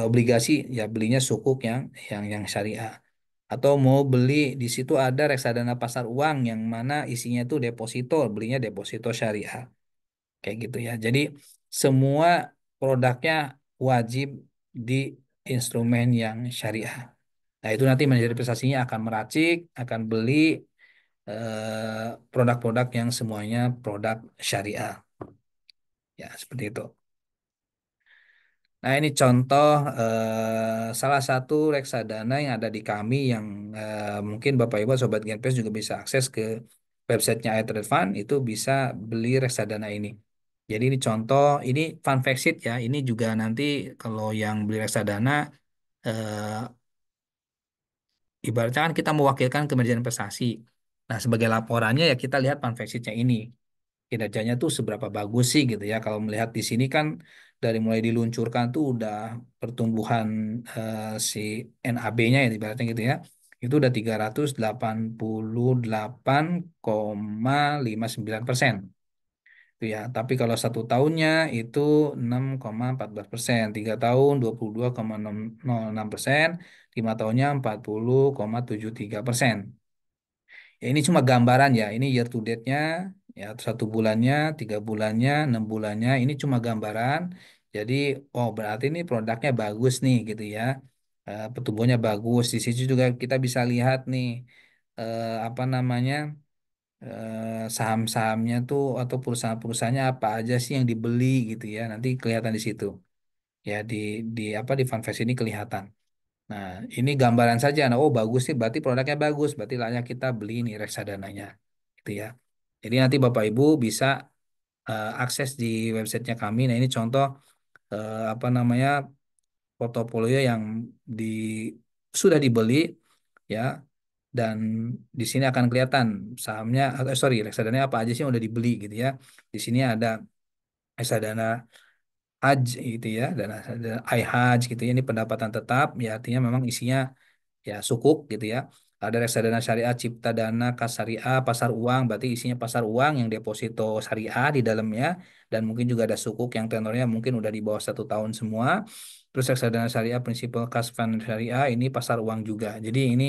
obligasi ya belinya sukuk yang syariah. Atau mau beli di situ ada reksadana pasar uang yang mana isinya itu deposito, belinya deposito syariah. Kayak gitu ya. Jadi semua produknya wajib di instrumen yang syariah. Nah, itu nanti manajer investasinya akan meracik, akan beli produk-produk yang semuanya produk syariah. Ya, seperti itu. Nah, ini contoh salah satu reksadana yang ada di kami yang mungkin Bapak Ibu Sobat Genpes juga bisa akses ke websitenya iTrade Fund, itu bisa beli reksadana ini. Jadi ini contoh, ini fun fact sheet ya. Ini juga nanti kalau yang beli reksadana, eh, ibaratnya kan kita mewakilkan ke manajer investasi. Nah, sebagai laporannya ya kita lihat fun fact sheet-nya ini kinerjanya tuh seberapa bagus sih gitu ya. Kalau melihat di sini kan dari mulai diluncurkan tuh udah pertumbuhan si NAB-nya ya ibaratnya gitu ya. Itu udah 388,59%. Itu ya. Tapi kalau 1 tahunnya itu 6,14%, 3 tahun 22,06%, 5 tahunnya 40,73%. Ya, ini cuma gambaran ya. Ini year to date-nya, ya 1 bulannya, 3 bulannya, 6 bulannya. Ini cuma gambaran. Jadi, oh berarti ini produknya bagus nih gitu ya. Pertumbuhannya bagus. Di situ juga kita bisa lihat nih apa namanya saham-sahamnya tuh atau perusahaan-perusahaannya apa aja sih yang dibeli gitu ya. Nanti kelihatan di situ. Ya di apa di Funfest ini kelihatan. Nah, ini gambaran saja. Nah, oh bagus sih, berarti produknya bagus, berarti layak kita beli nih reksadananya, gitu ya. Jadi nanti Bapak Ibu bisa akses di websitenya kami. Nah, ini contoh apa namanya portofolio yang di sudah dibeli ya, dan di sini akan kelihatan sahamnya, sorry, reksadana apa aja sih yang udah dibeli gitu ya. Di sini ada reksadana Haj gitu ya, dan ada iHaj gitu ya. Ini pendapatan tetap, ya artinya memang isinya ya sukuk gitu ya. Ada reksadana syariah cipta dana kas syariah pasar uang, berarti isinya pasar uang yang deposito syariah di dalamnya, dan mungkin juga ada sukuk yang tenornya mungkin udah di bawah 1 tahun semua. Terus reksadana syariah prinsipal kas fund syariah ini pasar uang juga. Jadi ini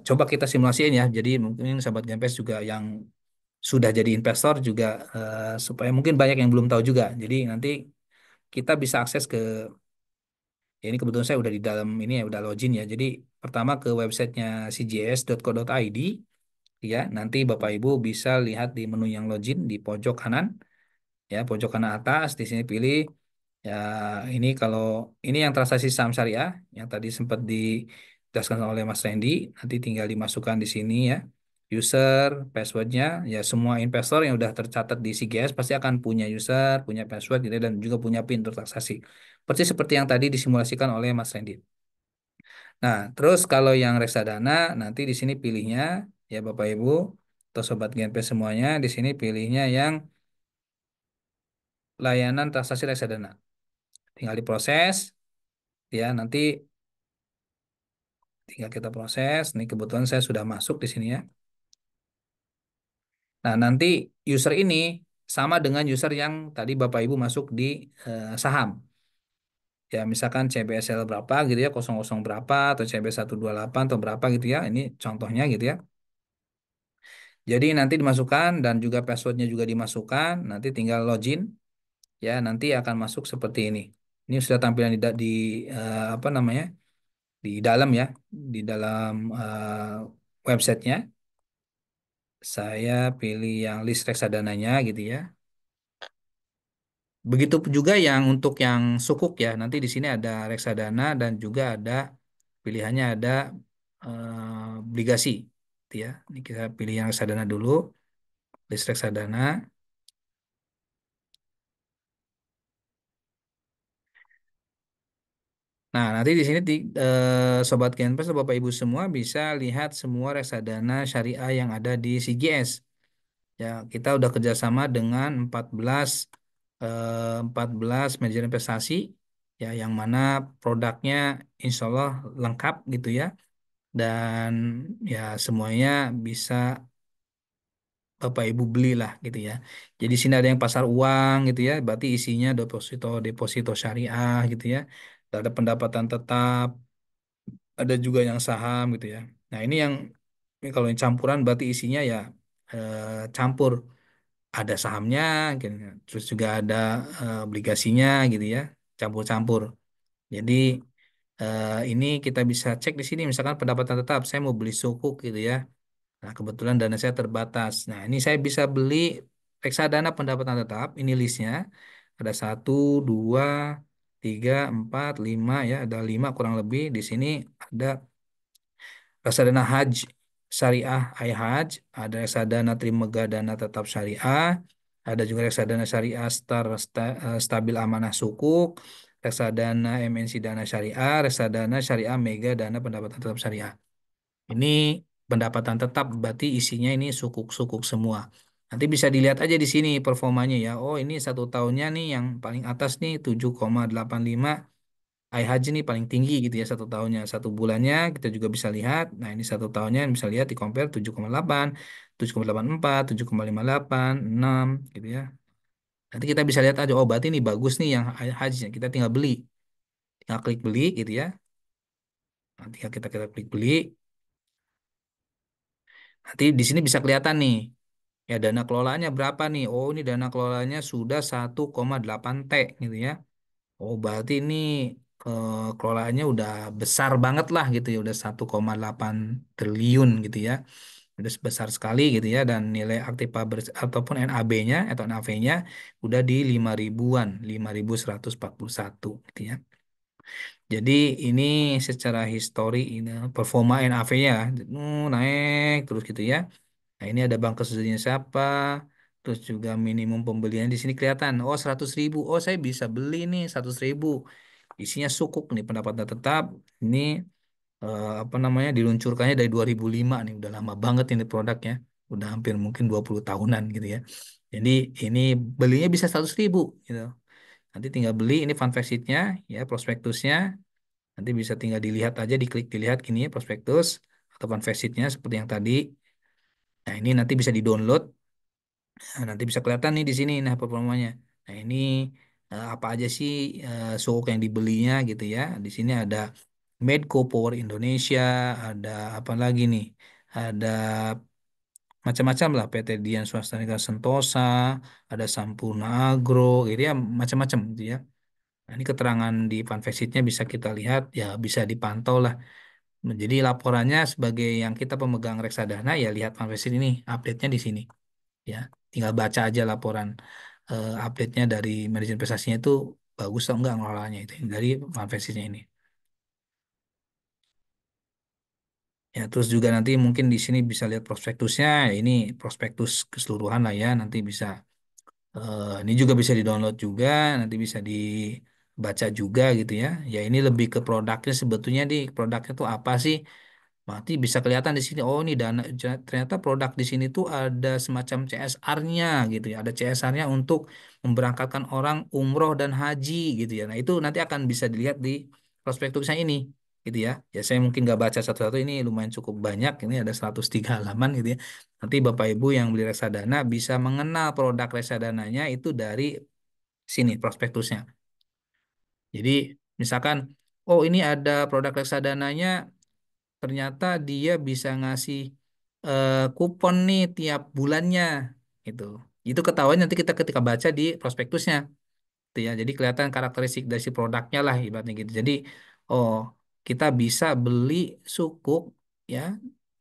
coba kita simulasiin ya. Jadi mungkin sahabat Gempes juga yang sudah jadi investor juga supaya mungkin banyak yang belum tahu juga. Jadi nanti kita bisa akses ke ya, ini kebetulan saya udah di dalam ini ya udah login ya. Jadi pertama ke websitenya cgs.co.id ya. Nanti Bapak Ibu bisa lihat di menu yang login di pojok kanan ya, pojok kanan atas di sini pilih ya ini kalau ini yang transaksi saham syariah yang tadi sempat dijelaskan oleh Mas Randy, nanti tinggal dimasukkan di sini ya. User, passwordnya, ya semua investor yang udah tercatat di CGS pasti akan punya user, punya password gitu ya, dan juga punya PIN untuk transaksi. Persis seperti yang tadi disimulasikan oleh Mas Randy. Nah, terus kalau yang reksadana nanti di sini pilihnya ya Bapak Ibu atau Sobat GNP semuanya di sini pilihnya yang layanan transaksi reksadana. Tinggal diproses ya nanti tinggal kita proses. Ini kebetulan saya sudah masuk di sini ya. Nah, nanti user ini sama dengan user yang tadi Bapak Ibu masuk di saham. Ya, misalkan CBSL berapa gitu ya, 00 berapa atau CB128 atau berapa gitu ya. Ini contohnya gitu ya. Jadi nanti dimasukkan dan juga passwordnya juga dimasukkan. Nanti tinggal login ya. Nanti akan masuk seperti ini. Ini sudah tampilan di apa namanya di dalam ya, di dalam websitenya. Saya pilih yang list reksadananya gitu ya. Begitu juga yang untuk yang sukuk ya. Nanti di sini ada reksadana dan juga ada pilihannya ada obligasi gitu ya. Ini kita pilih yang reksadana dulu, list reksadana. Nah, nanti di sini Sobat Genpes, Bapak Ibu semua bisa lihat semua reksadana syariah yang ada di CGS. Ya, kita udah kerjasama dengan 14 manajer investasi, ya, yang mana produknya insya Allah lengkap gitu ya, dan ya semuanya bisa Bapak Ibu belilah gitu ya. Jadi sini ada yang pasar uang gitu ya, berarti isinya deposito deposito syariah gitu ya. Ada pendapatan tetap, ada juga yang saham gitu ya. Nah ini kalau yang campuran berarti isinya ya campur. Ada sahamnya, gitu ya. Terus juga ada obligasinya gitu ya, campur-campur. Jadi ini kita bisa cek di sini, misalkan pendapatan tetap, saya mau beli sukuk gitu ya. Nah, kebetulan dana saya terbatas. Nah, ini saya bisa beli reksadana pendapatan tetap. Ini listnya. Ada satu, dua, tiga, empat, lima ya. Ada lima kurang lebih. Di sini ada reksadana Haj Syariah iHaj. Ada reksadana Trimega Dana Tetap Syariah. Ada juga reksadana Syariah Stabil Amanah Sukuk. Reksadana MNC Dana Syariah. Reksadana Syariah Mega Dana Pendapatan Tetap Syariah. Ini pendapatan tetap berarti isinya ini sukuk-sukuk semua. Nanti bisa dilihat aja di sini performanya ya. Oh ini satu tahunnya nih yang paling atas nih 7,85. IHJ nih paling tinggi gitu ya satu tahunnya. Satu bulannya kita juga bisa lihat. Nah ini satu tahunnya bisa lihat di compare 7,8, 7,84, 7,58, 6 gitu ya. Nanti kita bisa lihat aja. Oh berarti ini bagus nih yang IHJ-nya. Kita tinggal beli. Tinggal klik beli gitu ya. Nanti kita klik beli. Nanti di sini bisa kelihatan nih. Ya, dana kelolaannya berapa nih? Oh, ini dana kelolaannya sudah 1,8 T gitu ya. Oh, berarti ini kelolaannya udah besar banget lah gitu ya, udah 1,8 triliun gitu ya. Udah besar sekali gitu ya, dan nilai aktif ataupun NAB-nya atau NAV-nya udah di 5 ribuan, 5.141 gitu ya. Jadi ini secara histori ini performa NAV-nya naik terus gitu ya. Nah, ini ada bank kesudahannya siapa. Terus juga minimum pembelian di sini kelihatan. Oh, 100.000. Oh, saya bisa beli nih 100.000. Isinya sukuk nih pendapatan tetap. Ini apa namanya diluncurkannya dari 2005 nih. Udah lama banget ini produknya. Udah hampir mungkin 20 tahunan gitu ya. Jadi ini belinya bisa 100.000 gitu. Nanti tinggal beli ini fund fact sheet-nya, ya prospektusnya. Nanti bisa tinggal dilihat aja, diklik dilihat gini ya prospektus atau fund fact sheet-nya seperti yang tadi. Nah, ini nanti bisa di-download. Nah, nanti bisa kelihatan nih di sini nah performanya. Nah, ini apa aja sih sukuk yang dibelinya gitu ya. Di sini ada Medco Power Indonesia, ada apa lagi nih? Ada macam-macam lah PT Dian Swasta Negara Sentosa, ada Sampurna Agro, gitu ya, macam-macam gitu ya. Nah, ini keterangan di fanfest-nya bisa kita lihat, ya bisa dipantau lah. Jadi laporannya sebagai yang kita pemegang reksadana ya lihat fanfest ini update-nya di sini ya. Tinggal baca aja laporan update-nya dari manajemen investasinya itu bagus atau enggak ngelolanya itu dari fanfest-nya ini. Ya, terus juga nanti mungkin di sini bisa lihat prospektusnya. Ya, ini prospektus keseluruhan lah ya. Nanti bisa ini juga bisa di-download juga, nanti bisa dibaca juga gitu ya. Ya ini lebih ke produknya sebetulnya di produknya tuh apa sih? Berarti bisa kelihatan di sini. Oh ini ternyata produk di sini tuh ada semacam CSR-nya gitu ya. Ada CSR-nya untuk memberangkatkan orang umroh dan haji gitu ya. Nah itu nanti akan bisa dilihat di prospektusnya ini gitu ya. Ya saya mungkin nggak baca satu-satu, ini lumayan cukup banyak. Ini ada 103 halaman gitu ya. Nanti Bapak Ibu yang beli reksadana bisa mengenal produk reksadananya itu dari sini prospektusnya. Jadi misalkan, oh ini ada produk reksadananya, ternyata dia bisa ngasih kupon nih tiap bulannya gitu. Itu ketahuan nanti kita ketika baca di prospektusnya gitu ya. Jadi kelihatan karakteristik dari si produknya lah ibaratnya gitu. Jadi oh kita bisa beli sukuk ya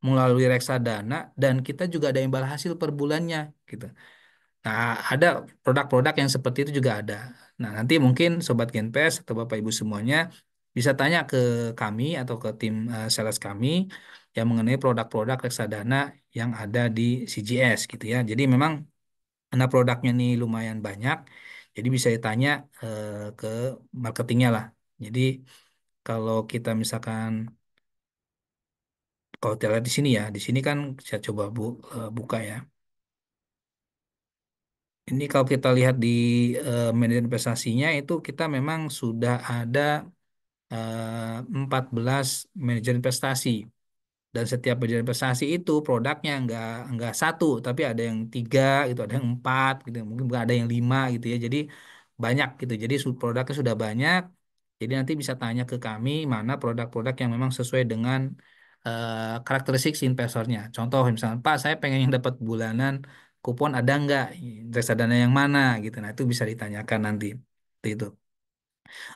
melalui reksadana dan kita juga ada imbal hasil per bulannya gitu. Nah, ada produk-produk yang seperti itu juga ada. Nah, nanti mungkin Sobat Genpes atau Bapak Ibu semuanya bisa tanya ke kami atau ke tim sales kami yang mengenai produk-produk reksadana yang ada di CGS gitu ya. Jadi memang karena produknya nih lumayan banyak, jadi bisa ditanya ke marketingnya lah. Jadi kalau kita misalkan kalau kita lihat di sini kan saya coba buka ya. Ini kalau kita lihat di manajer investasinya itu kita memang sudah ada 14 manajer investasi. Dan setiap manajer investasi itu produknya nggak satu, tapi ada yang tiga gitu, ada yang empat gitu, mungkin ada yang lima gitu ya. Jadi banyak gitu. Jadi produknya sudah banyak. Jadi nanti bisa tanya ke kami mana produk-produk yang memang sesuai dengan karakteristik si investornya. Contoh misalnya, Pak, saya pengen yang dapat bulanan kupon ada nggak? Reksadana yang mana gitu. Nah itu bisa ditanyakan nanti. Itu.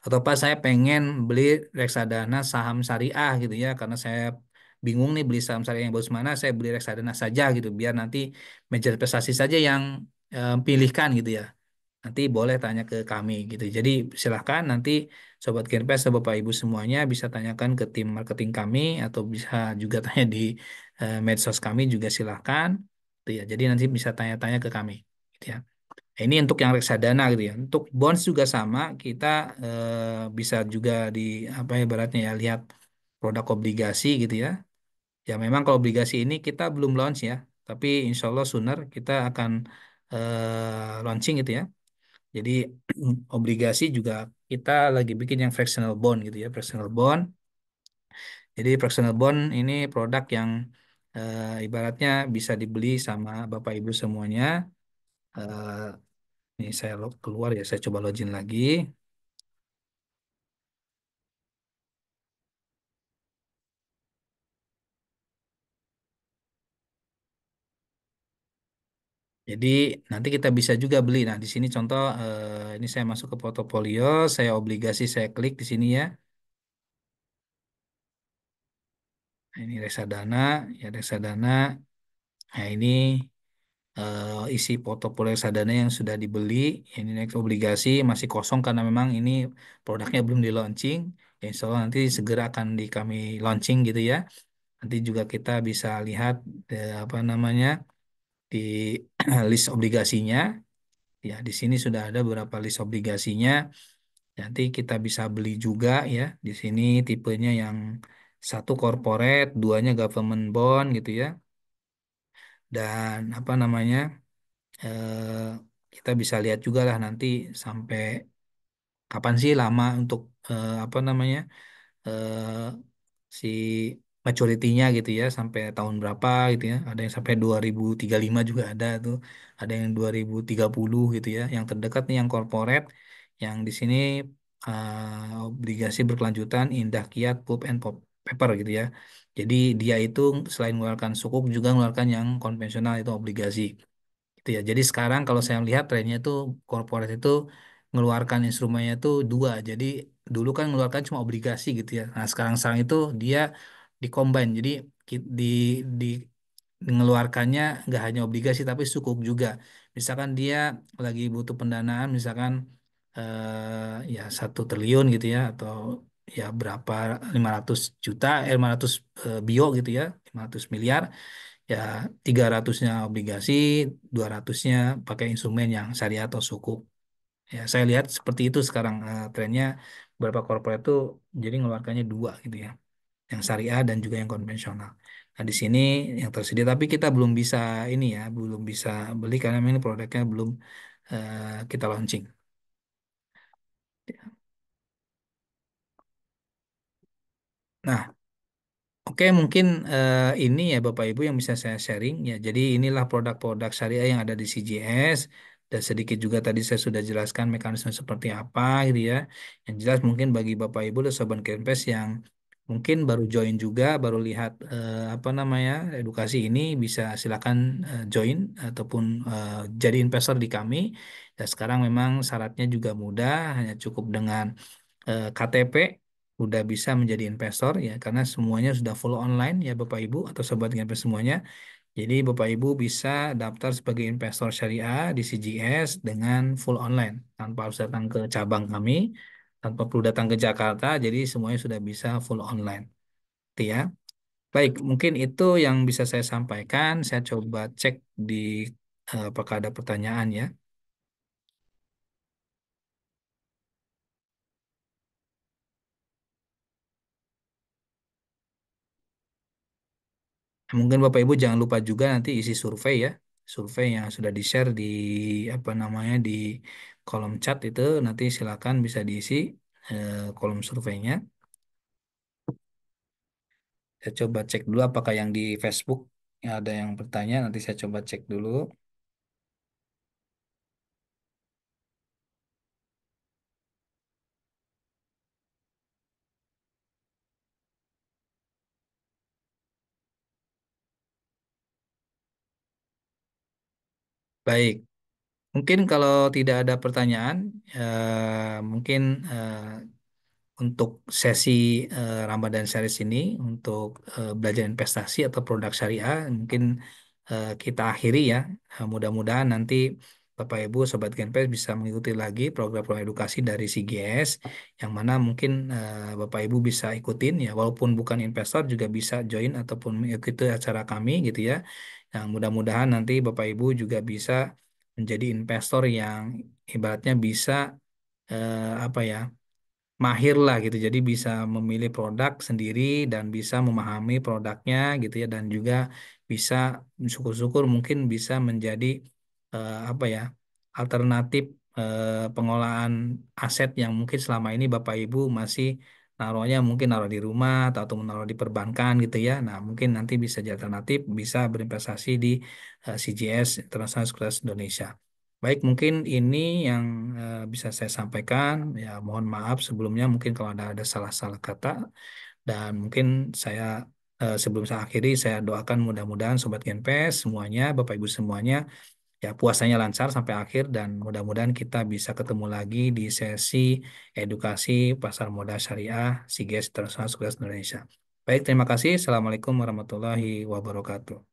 Atau Pak saya pengen beli reksadana saham syariah gitu ya karena saya bingung nih beli saham syariah yang bagus mana, saya beli reksadana saja gitu biar nanti manajer investasi saja yang pilihkan gitu ya. Nanti boleh tanya ke kami gitu. Jadi silahkan nanti Sobat Genpes, Bapak Ibu semuanya bisa tanyakan ke tim marketing kami atau bisa juga tanya di medsos kami juga silahkan. Gitu ya. Jadi nanti bisa tanya-tanya ke kami. Gitu ya. Ini untuk yang reksadana gitu ya. Untuk bonds juga sama, kita bisa juga di apa ya ibaratnya ya lihat produk obligasi gitu ya. Ya memang kalau obligasi ini kita belum launch ya, tapi insya Allah sooner kita akan launching gitu ya. Jadi obligasi juga kita lagi bikin yang fractional bond gitu ya, fractional bond. Jadi fractional bond ini produk yang ibaratnya bisa dibeli sama Bapak Ibu semuanya. Eh, Ini saya keluar ya, saya coba login lagi. Jadi nanti kita bisa juga beli. Nah, di sini contoh ini saya masuk ke portofolio, saya obligasi, saya klik di sini ya. Nah, ini reksadana, ya reksadana. Nah, ini isi portofolio reksadana yang sudah dibeli. Ini next obligasi masih kosong karena memang ini produknya belum di launching. Ya, insya Allah nanti segera akan di kami launching gitu ya. Nanti juga kita bisa lihat apa namanya di list obligasinya. Ya, di sini sudah ada beberapa list obligasinya. Nanti kita bisa beli juga ya. Di sini tipenya yang satu corporate, duanya government bond gitu ya. Dan apa namanya? eh, Kita bisa lihat juga lah nanti sampai kapan sih lama untuk apa namanya? eh, Si maturity-nya gitu ya sampai tahun berapa gitu ya. Ada yang sampai 2035 juga ada tuh. Ada yang 2030 gitu ya. Yang terdekat nih yang corporate yang di sini obligasi berkelanjutan Indah Kiat Pulp and Paper gitu ya. Jadi dia itu selain mengeluarkan sukuk juga mengeluarkan yang konvensional itu obligasi gitu ya. Jadi sekarang kalau saya lihat trennya itu corporate itu mengeluarkan instrumennya itu dua. Jadi dulu kan mengeluarkan cuma obligasi gitu ya. Nah sekarang sekarang itu dia dikombin. Jadi di di mengeluarkannya nggak hanya obligasi tapi sukuk juga. Misalkan dia lagi butuh pendanaan, misalkan ya 1 triliun gitu ya atau ya berapa 500 juta, 500 bio gitu ya, 500 miliar ya 300-nya obligasi, 200-nya pakai instrumen yang syariah atau sukuk. Ya, saya lihat seperti itu sekarang trennya beberapa korporat itu jadi mengeluarkannya dua gitu ya, yang syariah dan juga yang konvensional. Nah, di sini yang tersedia tapi kita belum bisa ini ya, belum bisa beli karena memang ini produknya belum kita launching. Nah, oke, mungkin ini ya Bapak Ibu yang bisa saya sharing ya. Jadi inilah produk-produk syariah yang ada di CGS dan sedikit juga tadi saya sudah jelaskan mekanisme seperti apa gitu ya. Yang jelas mungkin bagi Bapak Ibu dan Sobat Kempes yang mungkin baru join juga, baru lihat apa namanya edukasi ini bisa silakan join ataupun jadi investor di kami. Dan sekarang memang syaratnya juga mudah, hanya cukup dengan KTP udah bisa menjadi investor ya karena semuanya sudah full online ya Bapak Ibu atau sobat investor semuanya. Jadi Bapak Ibu bisa daftar sebagai investor syariah di CGS dengan full online tanpa harus datang ke cabang kami, tanpa perlu datang ke Jakarta. Jadi semuanya sudah bisa full online. Itu ya. Baik, mungkin itu yang bisa saya sampaikan. Saya coba cek di apakah ada pertanyaan ya. Mungkin Bapak Ibu jangan lupa juga nanti isi survei ya. Survei yang sudah di-share di apa namanya di kolom chat itu nanti silakan bisa diisi kolom surveinya. Saya coba cek dulu apakah yang di Facebook ya ada yang bertanya. Nanti saya coba cek dulu. Baik, mungkin kalau tidak ada pertanyaan, mungkin eh, untuk sesi Ramadan Series ini untuk belajar investasi atau produk syariah mungkin kita akhiri ya. Mudah-mudahan nanti Bapak Ibu Sobat Genpes bisa mengikuti lagi program-program edukasi dari CGS yang mana mungkin Bapak Ibu bisa ikutin ya walaupun bukan investor juga bisa join ataupun mengikuti acara kami gitu ya. Yang mudah-mudahan nanti Bapak Ibu juga bisa menjadi investor yang ibaratnya bisa apa ya mahir lah gitu. Jadi bisa memilih produk sendiri dan bisa memahami produknya gitu ya dan juga bisa syukur-syukur mungkin bisa menjadi apa ya alternatif pengolahan aset yang mungkin selama ini Bapak Ibu masih naruhnya mungkin naruh di rumah atau menaruh di perbankan gitu ya. Nah, mungkin nanti bisa jadi alternatif bisa berinvestasi di CGS International Securities Indonesia. Baik, mungkin ini yang bisa saya sampaikan. Ya, mohon maaf sebelumnya mungkin kalau ada salah-salah kata dan mungkin saya sebelum saya akhiri saya doakan mudah-mudahan Sobat Genpes semuanya, Bapak Ibu semuanya ya puasanya lancar sampai akhir dan mudah-mudahan kita bisa ketemu lagi di sesi edukasi pasar modal syariah SIGES International Sekuritas Indonesia. Baik, terima kasih. Assalamualaikum warahmatullahi wabarakatuh.